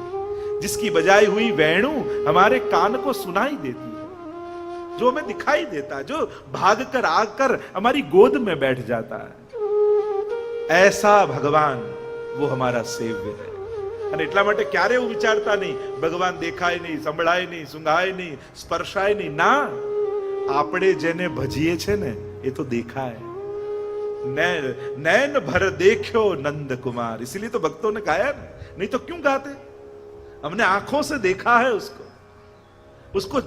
जिसकी बजाई हुई वेणु हमारे कान को सुनाई देती है, जो हमें दिखाई देता है, जो भागकर आकर हमारी गोद में बैठ जाता है. ऐसा भगवान वो हमारा सेव्य है. અને એટલા માટે ક્યારે એવું વિચારતા નહીં ભગવાન દેખાય નહીં, સંભળાય નહીં, સુંઘાય નહીં, સ્પર્શાય નહીં. ના, આપણે જેને ભજીએ છે ને એ તો દેખાય. नैन भर देखो नंद कुमार, इसीलिए तो भक्तों ने गाया ना, नहीं तो क्यों गाते? हमने आंखों से देखा है उसको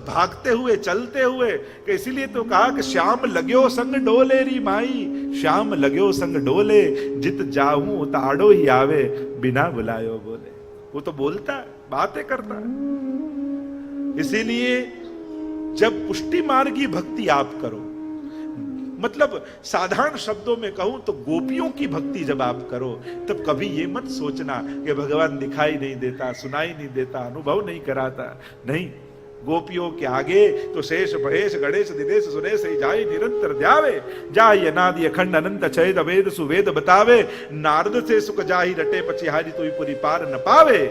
भागते हुए, चलते हुए. इसीलिए तो कहा कि श्याम लग्यो संग डोले री माई, श्याम लग्यो संग डोले, जित जाऊं ताड़ो ही आवे, बिना बुलायो बोले. वो तो बोलता है, बातें करता है. इसीलिए जब पुष्टि मार्गी भक्ति आप करो, मतलब साधारण शब्दों में कहूं तो गोपियों की भक्ति जब आप करो, तब कभी ये मत सोचना कि भगवान दिखाई नहीं देता, सुनाई नहीं देता, अनुभव नहीं कराता. नहीं, गोपियों के आगे तो शेष महेश गणेश दिनेश सुरेश जाई निरंतर ध्यावे, जाई अनादि अखंड अनंत छेद वेद सुवेद बतावे, नारद से सुख जाही रटे पछी हारी तो पूरी पार न पावे,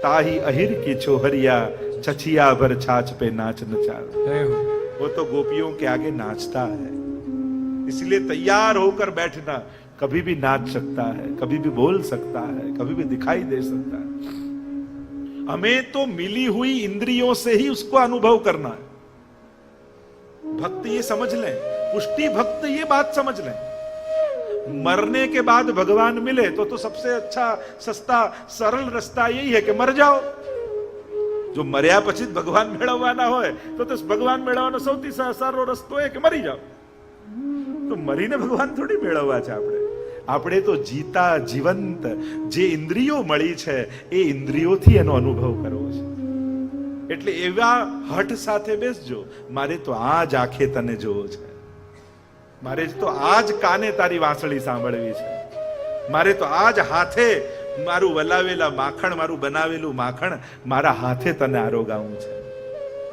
ताही अहिर की छोहरिया छछिया भर छाछ पे नाच नचावे. वो तो गोपियों के आगे नाचता है. इसलिए तैयार होकर बैठना, कभी भी नाच सकता है, कभी भी बोल सकता है, कभी भी दिखाई दे सकता है. हमें तो मिली हुई इंद्रियों से ही उसको अनुभव करना है. भक्त ये समझ लें, पुष्टि भक्त ये बात समझ लें, मरने के बाद भगवान मिले तो सबसे अच्छा सस्ता सरल रास्ता यही है कि मर जाओ. જો મર્યા પછી જ ભગવાન મેળવવાના હોય તો ભગવાન મેળવવાનો સૌથી સારો રસ્તો એ કે મરી જાઓ. તો મરીને ભગવાન થોડી મેળવવા છે આપણે તો જીતા જીવંત જે ઇન્દ્રિયો મળી છે એ ઇન્દ્રિયોથી એનો અનુભવ કરવો છે. એટલે એવા હઠ સાથે બેસજો, મારે તો આ જ આંખે તને જોવો છે, મારે તો આ જ કાને તારી વાંસળી સાંભળવી છે, મારે તો આ જ હાથે મારું વલાવેલા માખણ, મારું બનાવેલું માખણ મારા હાથે તને આરોગાવું છે.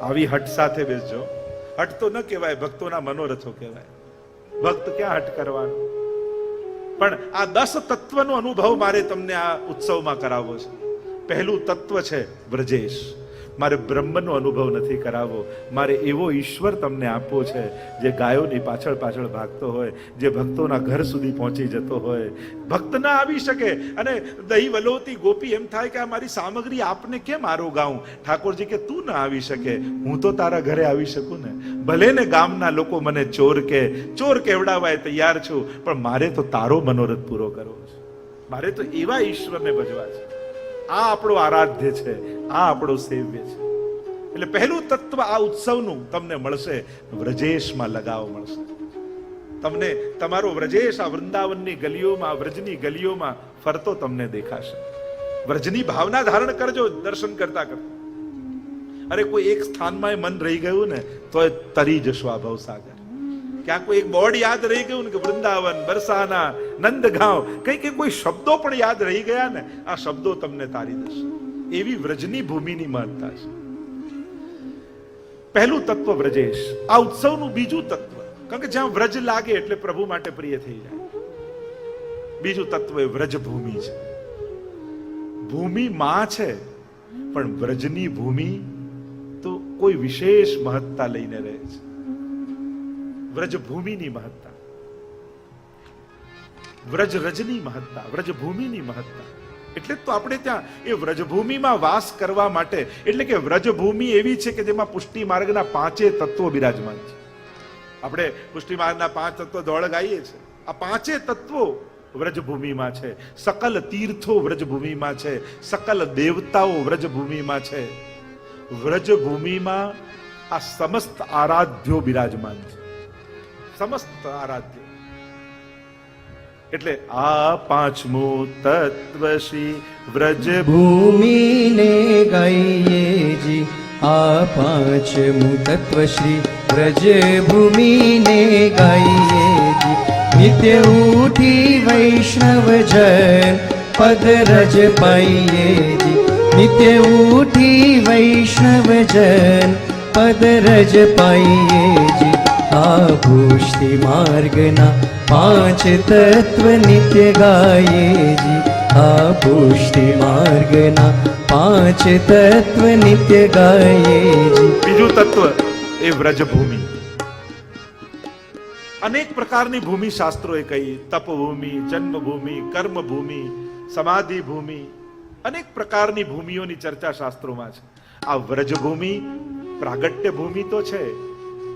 આવી હઠ સાથે બેસજો. હઠ તો ન કહેવાય, ભક્તોના મનોરથો કહેવાય. ભક્ત ક્યાં હઠ કરવાનો? પણ આ 10 તત્વનો અનુભવ મારે તમને આ ઉત્સવમાં કરાવવો છે. પહેલું તત્વ છે વ્રજેશ. મારે બ્રહ્મનો અનુભવ નથી કરાવવો, મારે એવો ઈશ્વર તમને આપવો છે જે ગાયોની પાછળ પાછળ ભાગતો હોય, જે ભક્તોના ઘર સુધી પહોંચી જતો હોય. ભક્ત ના આવી શકે અને દહીં વલોતી ગોપી એમ થાય કે આ મારી સામગ્રી આપને કેમ આરોગાઉં? ઠાકોરજી કે તું ના આવી શકે, હું તો તારા ઘરે આવી શકું ને. ભલે ને ગામના લોકો મને ચોર કહેવડાવાય તૈયાર છું, પણ મારે તો તારો મનોરથ પૂરો કરવો છે. મારે તો એવા ઈશ્વરને ભજવા છે. આ આપણો આરાધ્ય છે, આ આપણો સેવ્ય છે. એટલે પહેલું તત્વ આ ઉત્સવનું તમને મળશે, વ્રજેશમાં લગાવ મળશે તમને. તમારો વ્રજેશ આ વૃંદાવનની ગલીઓમાં, વ્રજની ગલીઓમાં ફરતો તમને દેખાશે. વ્રજની ભાવના ધારણ કરજો દર્શન કરતા કરતા. અરે કોઈ એક સ્થાનમાં મન રહી ગયું ને તો તરી જશો આ ભવસાગર. ક્યાં કોઈ એક બોર્ડ યાદ રહી ગયું ને કે વૃંદાવન, બરસાના, નંદગાંવ, કઈ કોઈ શબ્દો પણ યાદ રહી ગયા ને, આ શબ્દો તમને તારી દેશે. એવી વ્રજની ભૂમિની મહત્તા છે. પહેલું તત્વ વ્રજેશ. આ ઉત્સવનું બીજું તત્વ, કારણ કે જ્યાં વ્રજ લાગે એટલે પ્રભુ માટે પ્રિય થઈ જાય. બીજું તત્વ એ વ્રજભૂમિ છે. ભૂમિ માં છે, પણ વ્રજની ભૂમિ તો કોઈ વિશેષ મહત્તા લઈને રહે છે. વ્રજભૂમિની મહત્તા, વ્રજ રજની મહત્તા, વ્રજભૂમિની મહત્તા. એટલે તો આપણે ત્યાં એ વ્રજભૂમિમાં વાસ કરવા માટે, એટલે કે વ્રજભૂમિ એવી છે કે જેમાં પુષ્ટિ માર્ગના 5 તત્વો બિરાજમાન છે. આપણે પુષ્ટિ માર્ગના 5 તત્વો દોડ ગાઈએ છે. આ 5 તત્વો વ્રજભૂમિમાં છે. સકલ તીર્થો વ્રજભૂમિમાં છે. સકલ દેવતાઓ વ્રજભૂમિમાં છે. વ્રજભૂમિમાં આ સમસ્ત આરાધ્યો બિરાજમાન છે. સમસ્ત આરાધ્ય. એટલે આ 5મું તત્વ શ્રી વ્રજભૂમિને ગાઈએ જી. આ 5મું તત્વ શ્રી વ્રજભૂમિને ગાઈએ જી. નિત્ય ઉઠી વૈષ્ણવજન પદ રજ પાઈએ જી. નિત્ય ઉઠી વૈષ્ણવજન પદ રજ પાઈએ જી. આ પુષ્ટિ માર્ગના 5 તત્વ નિત્ય ગાઈએ જી. આ પુષ્ટિ માર્ગના 5 તત્વ નિત્ય ગાઈએ જી. બીજું તત્વ એ વ્રજભૂમિ. અનેક પ્રકારની ભૂમિ શાસ્ત્રોએ કહી. તપભૂમિ, જન્મભૂમિ, કર્મભૂમિ, સમાધિ ભૂમિ, અનેક પ્રકારની ભૂમિઓની ચર્ચા શાસ્ત્રોમાં છે. આ વ્રજભૂમિ પ્રાગટ્ય ભૂમિ તો છે,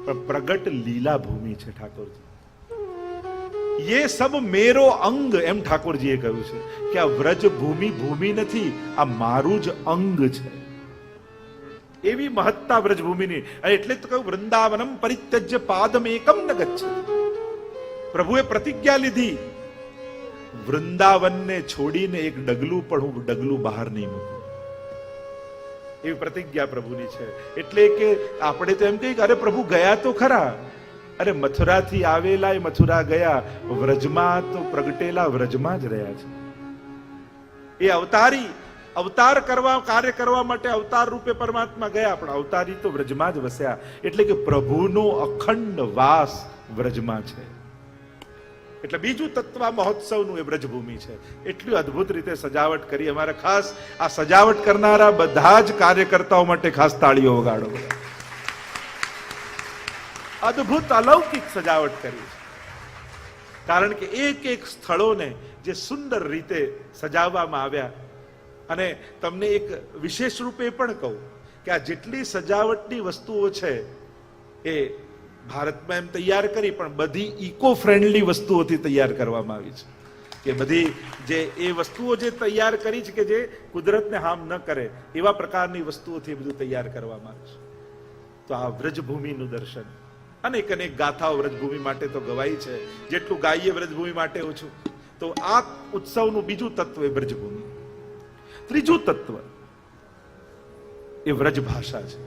પણ પ્રગટ લીલા ભૂમિ છે. ઠાકોરજી ये सब मेरो अंग એમ ઠાકોરજીએ કહ્યું છે કે આ વ્રજ ભૂમિ ભૂમિ નથી, આ મારું જ અંગ છે. એવી મહત્તા વ્રજભૂમિની. એટલે તો કહ્યું વૃંદાવનમ પરિત્યજ્ય પાદમ એકમ ન ગચ્છ. પ્રભુએ પ્રતિજ્ઞા લીધી, વૃંદાવનને છોડીને એક ડગલું પણ હું ડગલું બહાર નહીં મૂકું. એવી પ્રતિજ્ઞા પ્રભુની છે. એટલે કે આપણે તો એમ કહીએ કે અરે પ્રભુ ગયા તો ખરા, અરે મથુરાથી આવેલા એ મથુરા ગયા, વ્રજમાં તો પ્રગટેલા વ્રજમાં જ રહ્યા છે. એ અવતાર કરવા, કાર્ય કરવા માટે અવતાર રૂપે પરમાત્મા ગયા, પણ અવતારી તો વ્રજમાં જ વસ્યા. એટલે કે પ્રભુનો અખંડ વાસ વ્રજમાં છે. એટલે બીજું તત્વ મહોત્સવનું એ વ્રજભૂમિ છે. એટલી અદ્ભુત રીતે સજાવટ કરી. અમારે ખાસ આ સજાવટ કરનારા બધા જ કાર્યકર્તાઓ માટે ખાસ તાળીઓ વગાડો. અદ્ભુત અલૌકિક સજાવટ કરી છે. કારણ કે એક એક સ્થળોને જે સુંદર રીતે સજાવવામાં આવ્યા. અને તમને એક વિશેષ રૂપે પણ કહું કે આ જેટલી સજાવટની વસ્તુઓ છે એ ભારતમાં એમ તૈયાર કરી, પણ બધી ઇકો ફ્રેન્ડલી વસ્તુઓથી તૈયાર કરવામાં આવી છે, કે બધી જે એ વસ્તુઓ જે તૈયાર કરી છે કે જે કુદરતને હાર્મ ન કરે એવા પ્રકારની વસ્તુઓથી બધું તૈયાર કરવામાં આવે છે. તો આ વ્રજભૂમિનું દર્શન, અનેક અનેક ગાથાઓ વ્રજભૂમિ માટે તો ગવાઈ છે, જેટલું ગાઈએ વ્રજભૂમિ માટે ઓછું. તો આ ઉત્સવનું બીજું તત્વ એ વ્રજભૂમિ. ત્રીજું તત્વ એ વ્રજ ભાષા છે.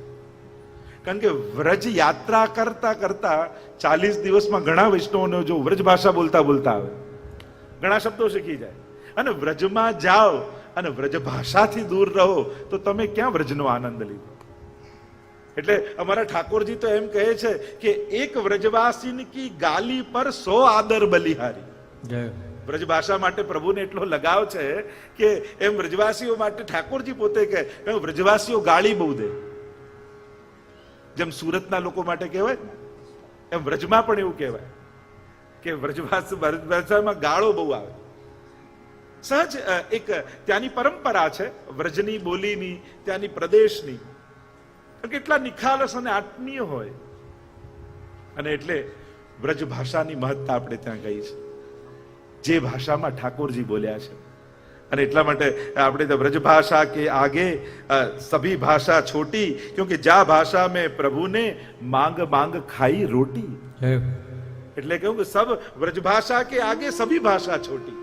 કારણ કે વ્રજ યાત્રા કરતા કરતા 40 દિવસમાં ઘણા વૈષ્ણવોને જો વ્રજ ભાષા બોલતા બોલતા આવે, ઘણા શબ્દો શીખી જાય. અને વ્રજમાં જાઓ અને વ્રજ ભાષાથી દૂર રહો તો તમે ક્યાં વ્રજનો આનંદ લીધો? એટલે અમારા ઠાકોરજી તો એમ કહે છે કે એક વ્રજવાસી કી ગાલી પર 100 આદર બલિહારી. વ્રજ ભાષા માટે પ્રભુને એટલો લગાવ છે કે એમ વ્રજવાસીઓ માટે ઠાકોરજી પોતે કહે વ્રજવાસીઓ ગાળી બહુ દે. જેમ સુરતના લોકો માટે કહેવાય એમ વ્રજમાં પણ એવું કહેવાય કે વ્રજભાષામાં ગાળો બહુ આવે. સહજ એક ત્યાંની પરંપરા છે વ્રજની બોલીની, ત્યાંની પ્રદેશની, કેટલા નિખાલસ અને આત્મીય હોય. અને એટલે વ્રજ ભાષાની મહત્તા આપણે ત્યાં ગઈ છે, જે ભાષામાં ઠાકોરજી બોલ્યા છે. અને એટલા માટે આપણે તો વ્રજ ભાષા કે આગે સભી ભાષા છોટી, ક્યોંકि જા ભાષા મેં પ્રભુને માંગ માંગ ખાઈ રોટી. એટલે કહ્યું કે સબ વ્રજ ભાષા કે આગે સભી ભાષા છોટી,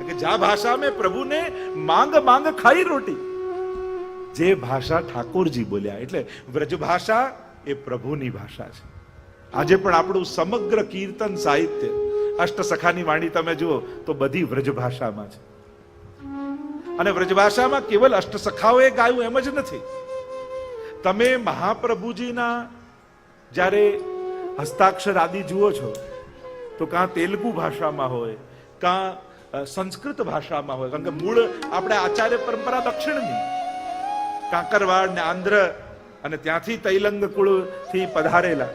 કે જા ભાષા મેં પ્રભુને માંગ માંગ ખાઈ રોટી. જે ભાષા ઠાકોરજી બોલ્યા, એટલે વ્રજ ભાષા એ પ્રભુની ભાષા છે. આજે પણ આપણું સમગ્ર કીર્તન સાહિત્ય, અષ્ટસખાની વાણી તમે જુઓ તો બધી વ્રજ ભાષામાં છે. અને વ્રજ ભાષામાં કેવલ અષ્ટસખાઓએ ગાયું એમ જ નથી. તમે મહાપ્રભુજીના જ્યારે હસ્તાક્ષર આદિ જુઓ છો તો કાં તેલુગુ ભાષામાં હોય, કાં સંસ્કૃત ભાષામાં હોય. કારણ કે મૂળ આપણે આચાર્ય પરંપરા દક્ષિણની, કાંકરવાડ ને આંધ્ર અને ત્યાંથી તૈલંગ કુળથી પધારેલા.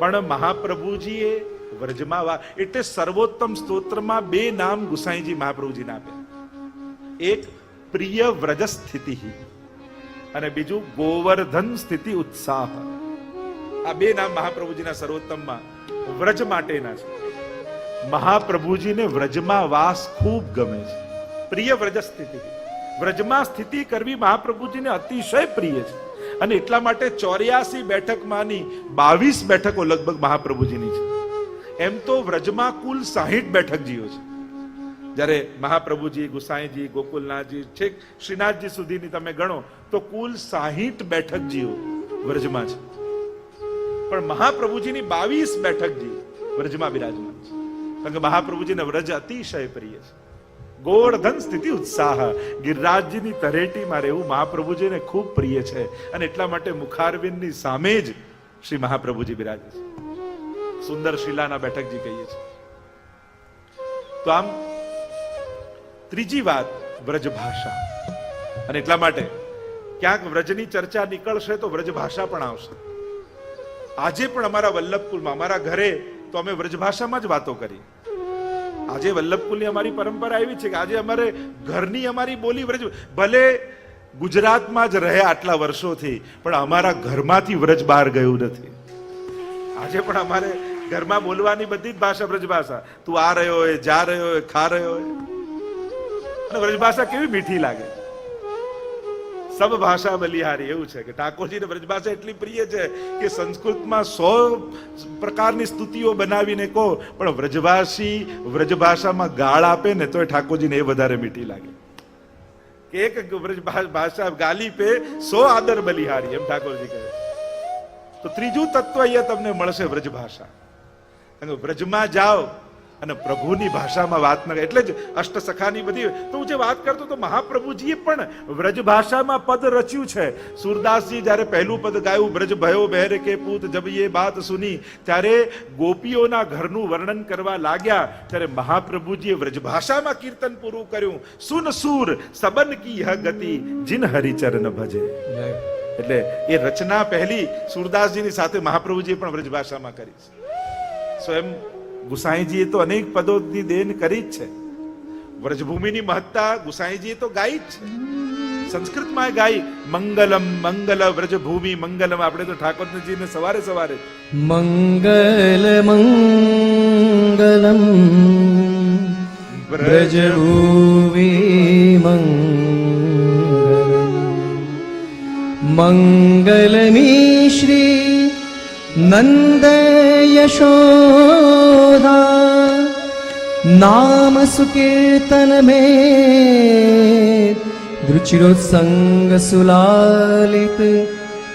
પણ મહાપ્રભુજીએ વ્રજમાં એટલે સર્વોત્તમ સ્તોત્રમાં 2 નામ ગુસાઈજી મહાપ્રભુજીને આપ્યા. એક પ્રિય વ્રજ સ્થિતિ અને બીજું ગોવર્ધન સ્થિતિ ઉત્સાહ. આ 2 નામ મહાપ્રભુજીના સર્વોત્તમમાં વ્રજ માટેના છે. મહાપ્રભુજીને વ્રજમાં વાસ ખૂબ ગમે છે. પ્રિય વ્રજ સ્થિતિ, વ્રજમાં સ્થિતિ કરવી મહાપ્રભુજીને અતિશય પ્રિય છે. અને એટલા માટે 84 બેઠકમાંની 22 બેઠકો લગભગ મહાપ્રભુજીની છે. એમ તો વ્રજમાં કુલ 60 બેઠકજીઓ છે. જ્યારે મહાપ્રભુજી, ગુસાઈજી, ગોકુલનાથજી, છેક શ્રીનાથજી સુધીની તમે ગણો તો કુલ 60 બેઠકજીઓ વ્રજમાં છે. પણ મહાપ્રભુજીની 22 બેઠકજી વ્રજમાં બિરાજમાન છે. કારણ કે મહાપ્રભુજીને વ્રજ અતિશય પ્રિય છે. ગોવર્ધન સ્થિતિ ઉત્સાહ, ગિરિરાજજીની તરેટીમાં રહેવું મહાપ્રભુજીને ખૂબ પ્રિય છે. અને એટલા માટે મુખારવિંદની સામે જ શ્રી મહાપ્રભુજી બિરાજે છે. સુંદર શિલાના બેઠકજી કહીએ છીએ. તો આમ ત્રીજી વાત વ્રજ ભાષા. અને એટલા માટે ક્યાંક વ્રજની ચર્ચા નીકળશે તો વ્રજ ભાષા પણ આવશે. આજે પણ અમારા વલ્લભકુલમાં, અમારા ઘરે તો અમે વ્રજ ભાષામાં જ વાતો કરી. આજે વલ્લભકુલની અમારી પરંપરા એવી છે કે આજે અમારે ઘરની અમારી બોલી વ્રજ, ભલે ગુજરાતમાં જ રહે આટલા વર્ષોથી, પણ અમારા ઘરમાંથી વ્રજ બહાર ગયું નથી. આજે પણ અમારે ઘરમાં બોલવાની બધી જ ભાષા વ્રજ ભાષા. તું આ રહ્યો હોય, જા રહ્યો હોય, ખા રહ્યો હોય. અને વ્રજ ભાષા કેવી મીઠી લાગે. સબ ભાષા બલિહારી, એવું છે કે ઠાકોરજીને વ્રજ ભાષા એટલી પ્રિય છે કે સંસ્કૃતમાં 100 પ્રકારની સ્તુતિઓ બનાવીને કહો, પણ વ્રજવાસી વ્રજ ભાષામાં ગાળ આપે ને તો ઠાકોરજીને એ વધારે મીઠી લાગે. કે એક વ્રજ ભાષા ગાલી પે 100 આદર બલિહારી, એમ ઠાકોરજી કહે. તો ત્રીજું તત્વ અહીંયા તમને મળશે વ્રજ ભાષા. વ્રજમાં જાઓ અને પ્રભુની ભાષામાં વાત ન કરે. એટલે જ અષ્ટસખાની બધી તો હું જે વાત કરતો તો મહાપ્રભુજીએ પણ વ્રજ ભાષામાં પદ રચ્યું છે. સુરદાસજી જ્યારે પહેલું પદ ગાયું, બ્રજ ભયો બહેર કે પૂત જબ યે બાત સુની, ત્યારે ગોપીઓના ઘરનું વર્ણન કરવા લાગ્યા ત્યારે મહાપ્રભુજીએ વ્રજ ભાષામાં કીર્તન પૂરું કર્યું. સુન સૂર સબન કી યહ ગતિ જિન હરિચરણ ભજે. એટલે એ રચના પહેલી સુરદાસજીની સાથે મહાપ્રભુજીએ પણ વ્રજ ભાષામાં કરી છે. સ્વયં ગુસાઈજીએ તો અનેક પદોની દેન કરી જ છે. વ્રજભૂમિની મહત્તા ગુસાઈજીએ તો ગાઈ જ છે. સંસ્કૃતમાં ગાય મંગલમ મંગલ વ્રજભૂમિ મંગલમ. આપણે તો ઠાકોરજીને સવારે સવારે મંગલ મંગલમ વ્રજભૂમિ મંગલમ મંગલમી શ્રી નંદ યશોદા નામ સુકીર્તન में रुचिरोत्संग सुलालित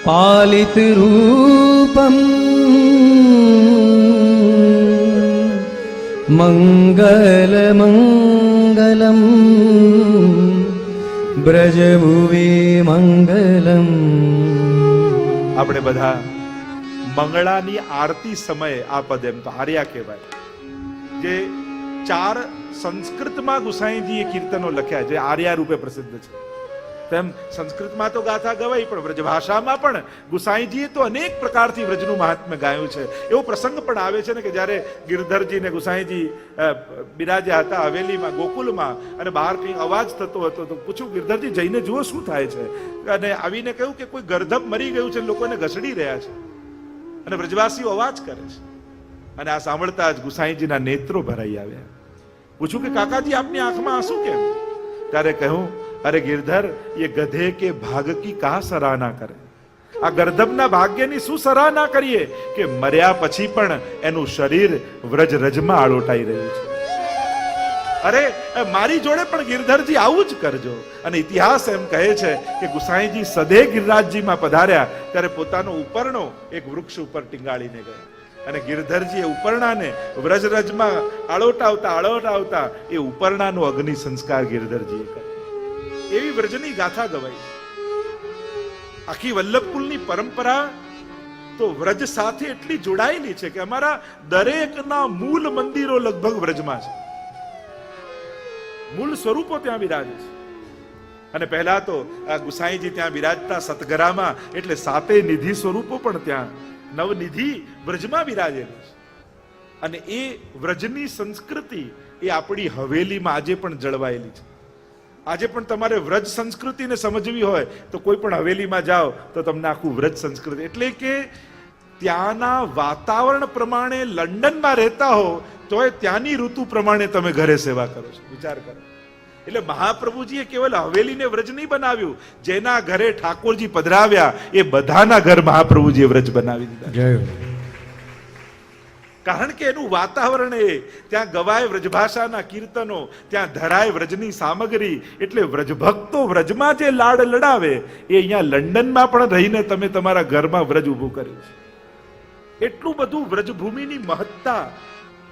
पालित रूपम मंगल मंगलम ब्रजभुवे मंगलम. આપણે બધા મંગળાની આરતી સમયે આ પદ એમ તો આર્યા કહેવાય, જે 4 સંસ્કૃતમાં ગુસાઈજીએ કીર્તનો લખ્યા છે, આર્યા રૂપે પ્રસિદ્ધ છે. તેમ સંસ્કૃતમાં તો ગાથા ગવાઈ, પણ વ્રજભાષામાં પણ ગુસાઈજીએ તો અનેક પ્રકારથી વ્રજનું મહાત્મ્ય ગાયું છે. એવો પ્રસંગ પણ આવે છે ને કે જ્યારે ગિરધરજી ને ગુસાઈજી બિરાજ્યા હતા હવેલીમાં ગોકુલમાં, અને બહાર કંઈ અવાજ થતો હતો તો પૂછ્યું, ગિરધરજી જઈને જુઓ શું થાય છે. અને આવીને કહ્યું કે કોઈ ગર્ધબ મરી ગયું છે, લોકોને ઘસડી રહ્યા છે અને વ્રજવાસીઓ અવાજ કરે છે. અને આ સાંભળતા જ ગુસાઈજીના નેત્રો ભરાઈ આવ્યા. પૂછ્યું કે કાકાજી આપની આંખમાં આંસુ કેમ? ત્યારે કહ્યું, અરે गिरधर ये गधे के भाग की कहा सराहना करे. આ ગર્ધબના ભાગ્યની શું સરાહના કરીએ કે મર્યા પછી પણ એનું શરીર વ્રજ રજમાં આળોટાઈ રહ્યું છે. અરે મારી જોડે પણ ગિરધરજી આવું જ કરજો. અને ઇતિહાસ એમ કહે છે કે ગુસાઈજી સદે ગિરિરાજજીમાં પધાર્યા ત્યારે પોતાનો ઉપરણો એક વૃક્ષ ઉપર ટીંગાળીને ગયા, અને ગિરધરજી એ ઉપરણાને વ્રજરજમાં આળોટાવતા એ ઉપરણાનો અગ્નિ સંસ્કાર ગિરધરજીએ કર્યો. એવી વ્રજની ગાથા ગવાઈ. આખી વલ્લભકુલની પરંપરા તો વ્રજ સાથે એટલી જોડાયેલી છે કે અમારા દરેકના મૂળ મંદિરો લગભગ વ્રજમાં છે. મૂળ સ્વરૂપો ત્યાં બિરાજે છે. અને પહેલા તો આ ગુસાઈજી ત્યાં બિરાજતા સતગરામાં, એટલે 7 નિધિ સ્વરૂપો પણ ત્યાં નવનિધિ વ્રજમાં બિરાજેલું છે. અને એ વ્રજની સંસ્કૃતિ એ આપણી હવેલીમાં આજે પણ જળવાયેલી છે. આજે પણ તમારે વ્રજ સંસ્કૃતિને સમજવી હોય તો કોઈ પણ હવેલીમાં જાઓ તો તમને આખું વ્રજ સંસ્કૃતિ, એટલે કે ત્યાંના વાતાવરણ પ્રમાણે લંડનમાં રહેતા હો તોય ત્યાંની ઋતુ પ્રમાણે તમે ઘરે સેવા કરો છો. વિચાર કરો. એટલે મહાપ્રભુજીએ કેવલ હવેલીને વ્રજ નહીં બનાવ્યું, જેના ઘરે ઠાકોરજી પધરાવ્યા એ બધાના ઘર મહાપ્રભુજીએ વ્રજ બનાવી દીધા. કારણ કે એનું વાતાવરણ એ, ત્યાં ગવાય વ્રજભાષાના કીર્તનો, ત્યાં ધરાય વ્રજની સામગ્રી. એટલે વ્રજભક્તો વ્રજમાં જે લાડ લડાવે એ અહીંયા લંડનમાં પણ રહીને તમે તમારા ઘરમાં વ્રજ ઊભું કર્યું છે. એટલું બધું વ્રજભૂમિની મહત્તા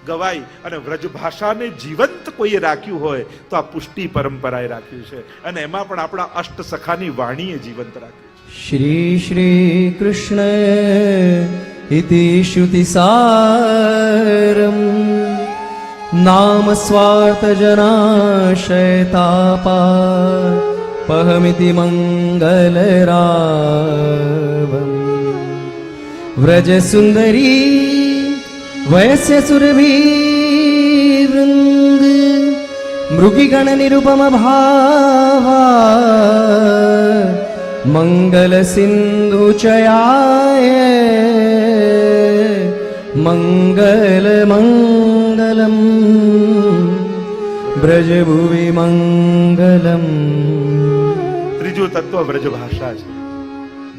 ગવાય. અને વ્રજભાષાને જીવંત કોઈએ રાખ્યું હોય તો આ પુષ્ટિ પરંપરાએ રાખ્યું છે, અને એમાં પણ આપણા અષ્ટ સખાની વાણીએ જીવંત રાખ્યું છે. શ્રી શ્રી કૃષ્ણ इति श्रुतिसारं नाम स्वार्थजनाशयतापापहमिति मङ्गलरावम् व्रजसुन्दरी वयस्य सुरभिवृन्द मृगिगणनिरुपमभावा मङ्गलसिन्धुचयाय મંગલ મંગલમ બ્રજભુવિ મંગલમ. ત્રીજું તત્વ વ્રજ ભાષા છે,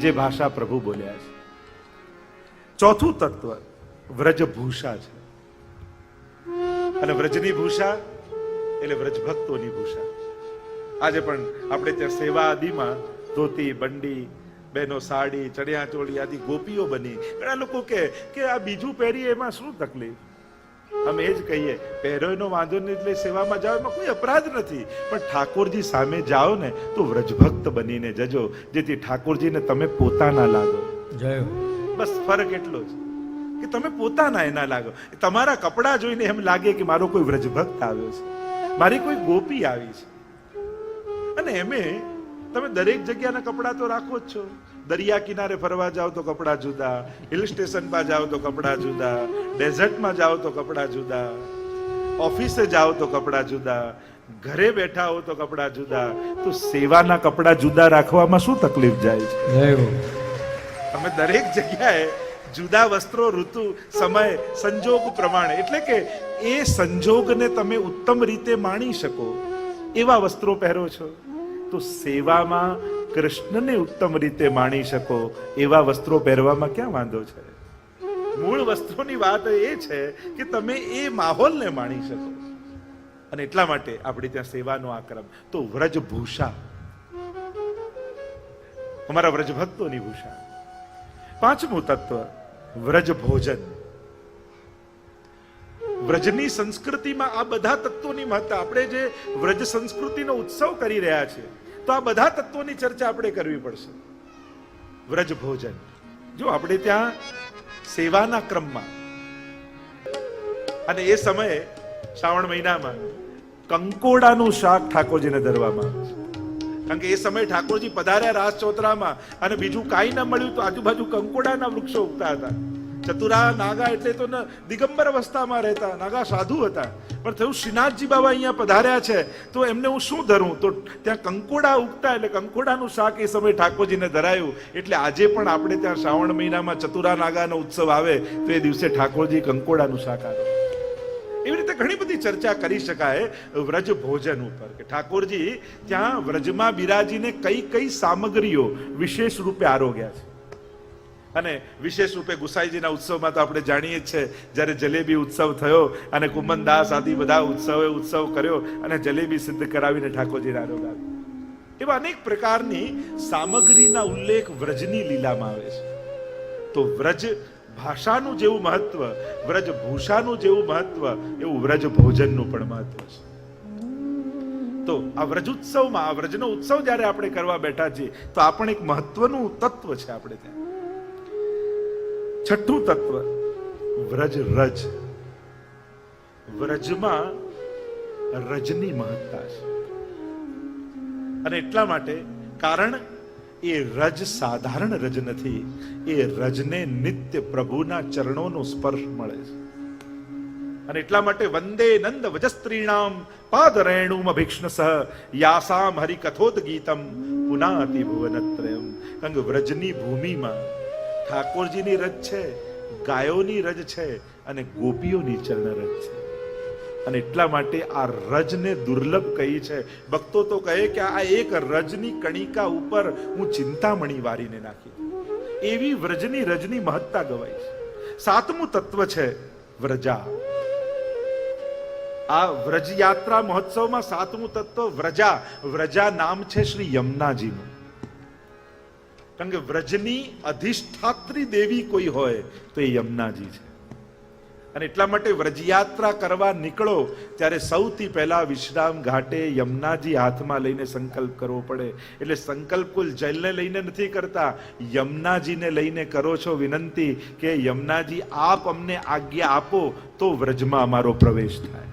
જે ભાષા પ્રભુ બોલ્યા છે. ચોથું તત્વ વ્રજભૂષા છે. અને વ્રજની ભૂષા એટલે વ્રજભક્તોની ભૂષા. આજે પણ આપણે ત્યાં સેવા આદિમાં ધોતી બંડી, બહેનો સાડી, ચણિયા ચોળી આદિ ગોપીઓ બની. ઘણા લોકો કે આ બીજું પહેરીએ એમાં શું તકલીફ? અમે એ જ કહીએ, પહેરો એનો વાંધો નહીં, એટલે સેવામાં જાઓ એમાં કોઈ અપરાધ નથી, પણ ઠાકોરજી સામે જાઓ ને તો વ્રજભક્ત બનીને જજો, જેથી ઠાકોરજીને તમે પોતાના લાગો. જય. બસ ફરક એટલો જ કે તમે પોતાના એના લાગો. તમારા કપડા જોઈને એમ લાગે કે મારો કોઈ વ્રજભક્ત આવ્યો છે, મારી કોઈ ગોપી આવી છે. અને એમે તમે દરેક જગ્યાના કપડા તો રાખો જ છો. દરિયા કિનારે ફરવા જાઓ તો કપડા જુદા, હિલ સ્ટેશન પર જાઓ તો કપડા જુદા, ડેઝર્ટમાં જાઓ તો કપડા જુદા, ઓફિસે જાઓ તો કપડા જુદા, ઘરે બેઠા હો તો કપડા જુદા, તો સેવાના કપડા જુદા રાખવામાં શું તકલીફ જાય છે? જય હો. તમે દરેક જગ્યાએ જુદા વસ્ત્રો ઋતુ સમય સંજોગ પ્રમાણે, એટલે કે એ સંજોગને તમે ઉત્તમ રીતે માણી શકો એવા વસ્ત્રો પહેરો છો. તો સેવામાં કૃષ્ણને ઉત્તમ રીતે માણી શકો એવા વસ્ત્રો પહેરવામાં ક્યાં વાંધો છે? મૂળ વસ્ત્રોની વાત એ છે કે તમે એ માહોલને માણી શકો. અને એટલા માટે આપણે ત્યાં સેવાનો આ ક્રમ. તો વ્રજભૂષા, અમારા વ્રજભક્તોની ભૂષા. પાંચમું તત્વ વ્રજ ભોજન. વ્રજની સંસ્કૃતિમાં આ બધા તત્વોની મહત્તા. આપણે જે વ્રજ સંસ્કૃતિનો ઉત્સવ કરી રહ્યા છીએ તો આ બધા તત્વોની ચર્ચા આપણે કરવી પડશે. વ્રજ ભોજન, જો આપણે ત્યાં સેવાના ક્રમમાં, અને એ સમયે શ્રાવણ મહિનામાં કંકોડાનું શાક ઠાકોરજીને ધરવામાં આવે છે. કારણ કે એ સમયે ઠાકોરજી પધાર્યા રાસ ચોતરામાં અને બીજું કાંઈ ન મળ્યું તો આજુબાજુ કંકોડાના વૃક્ષો ઉગતા હતા. ચતુરા નાગા એટલે તો દિગંબર અવસ્થામાં રહેતા નાગા સાધુ હતા, પણ થયું શ્રીનાથજી બાબા અહીંયા પધાર્યા છે તો એમને હું શું ધરું? તો ત્યાં કંકોડા ઉગતા, એટલે કંકોડાનું શાક એ સમયે ઠાકોરજીને ધરાયું. એટલે આજે પણ આપણે ત્યાં શ્રાવણ મહિનામાં ચતુરા નાગાનો ઉત્સવ આવે તો એ દિવસે ઠાકોરજી કંકોડાનું શાક આવે. એવી રીતે ઘણી બધી ચર્ચા કરી શકાય વ્રજ ભોજન ઉપર, કે ઠાકોરજી ત્યાં વ્રજમાં બિરાજીને કઈ કઈ સામગ્રીઓ વિશેષ રૂપે આરોગ્યા છે. અને વિશેષ રૂપે ગુસાઈજીના ઉત્સવમાં તો આપણે જાણીએ જ છે, જ્યારે જલેબી ઉત્સવ થયો અને કુમનદાસ આદિ બધા ઉત્સવ કર્યો અને જલેબી સિદ્ધ કરાવીને ઠાકોરજીને આરોગ્યા. એવા અનેક પ્રકારની સામગ્રીના ઉલ્લેખ વ્રજની લીલામાં આવે છે. તો વ્રજ ભાષાનું જેવું મહત્વ, વ્રજ ભૂષાનું જેવું મહત્વ, એવું વ્રજ ભોજનનું પણ મહત્વ છે. તો આ વ્રજોત્સવમાં, આ વ્રજનો ઉત્સવ જ્યારે આપણે કરવા બેઠા છીએ તો આ પણ એક મહત્વનું તત્વ છે આપણે ત્યાં. છઠ્ઠું તત્વ વ્રજ રજ. વ્રજમાં રજની મહત્તા છે. અને એટલા માટે, કારણ એ રજ સાધારણ રજ નથી, એ રજને નિત્ય પ્રભુના ચરણોનો સ્પર્શ મળે છે. અને એટલા માટે વંદે નંદ વજસ્ત્રીણામ પાદરેણુમ અભિક્ષ્ણસઃ યાસામ હરિકથોદ ગીતમ પુનાતિ ભુવનત્રયમ. કારણ કે વ્રજની ભૂમિમાં ઠાકોરજીની રજ છે, ગાયોની રજ છે અને ગોપીઓની ચરણ રજ છે. અને એટલા માટે આ રજને દુર્લભ કહી છે. ભક્તો તો કહે કે આ એક રજની કણિકા ઉપર હું ચિંતામણી વારીને નાખી, એવી વ્રજની રજની મહત્તા ગવાય છે. સાતમું તત્વ છે વ્રજા. આ વ્રજ યાત્રા મહોત્સવમાં સાતમું તત્વ વ્રજા. વ્રજા નામ છે શ્રી યમુનાજીનું. કારણ કે વ્રજની અધિષ્ઠાત્રી દેવી કોઈ હોય તો એ યમુનાજી છે. અને એટલા માટે વ્રજયાત્રા કરવા નીકળો ત્યારે સૌથી પહેલા વિશ્રામ ઘાટે યમુનાજી હાથમાં લઈને સંકલ્પ કરવો પડે. એટલે સંકલ્પ કુલ જલને લઈને નથી કરતા, યમુનાજીને લઈને કરો છો વિનંતી કે યમુનાજી આપ અમને આજ્ઞા આપો તો વ્રજમાં અમારો પ્રવેશ થાય.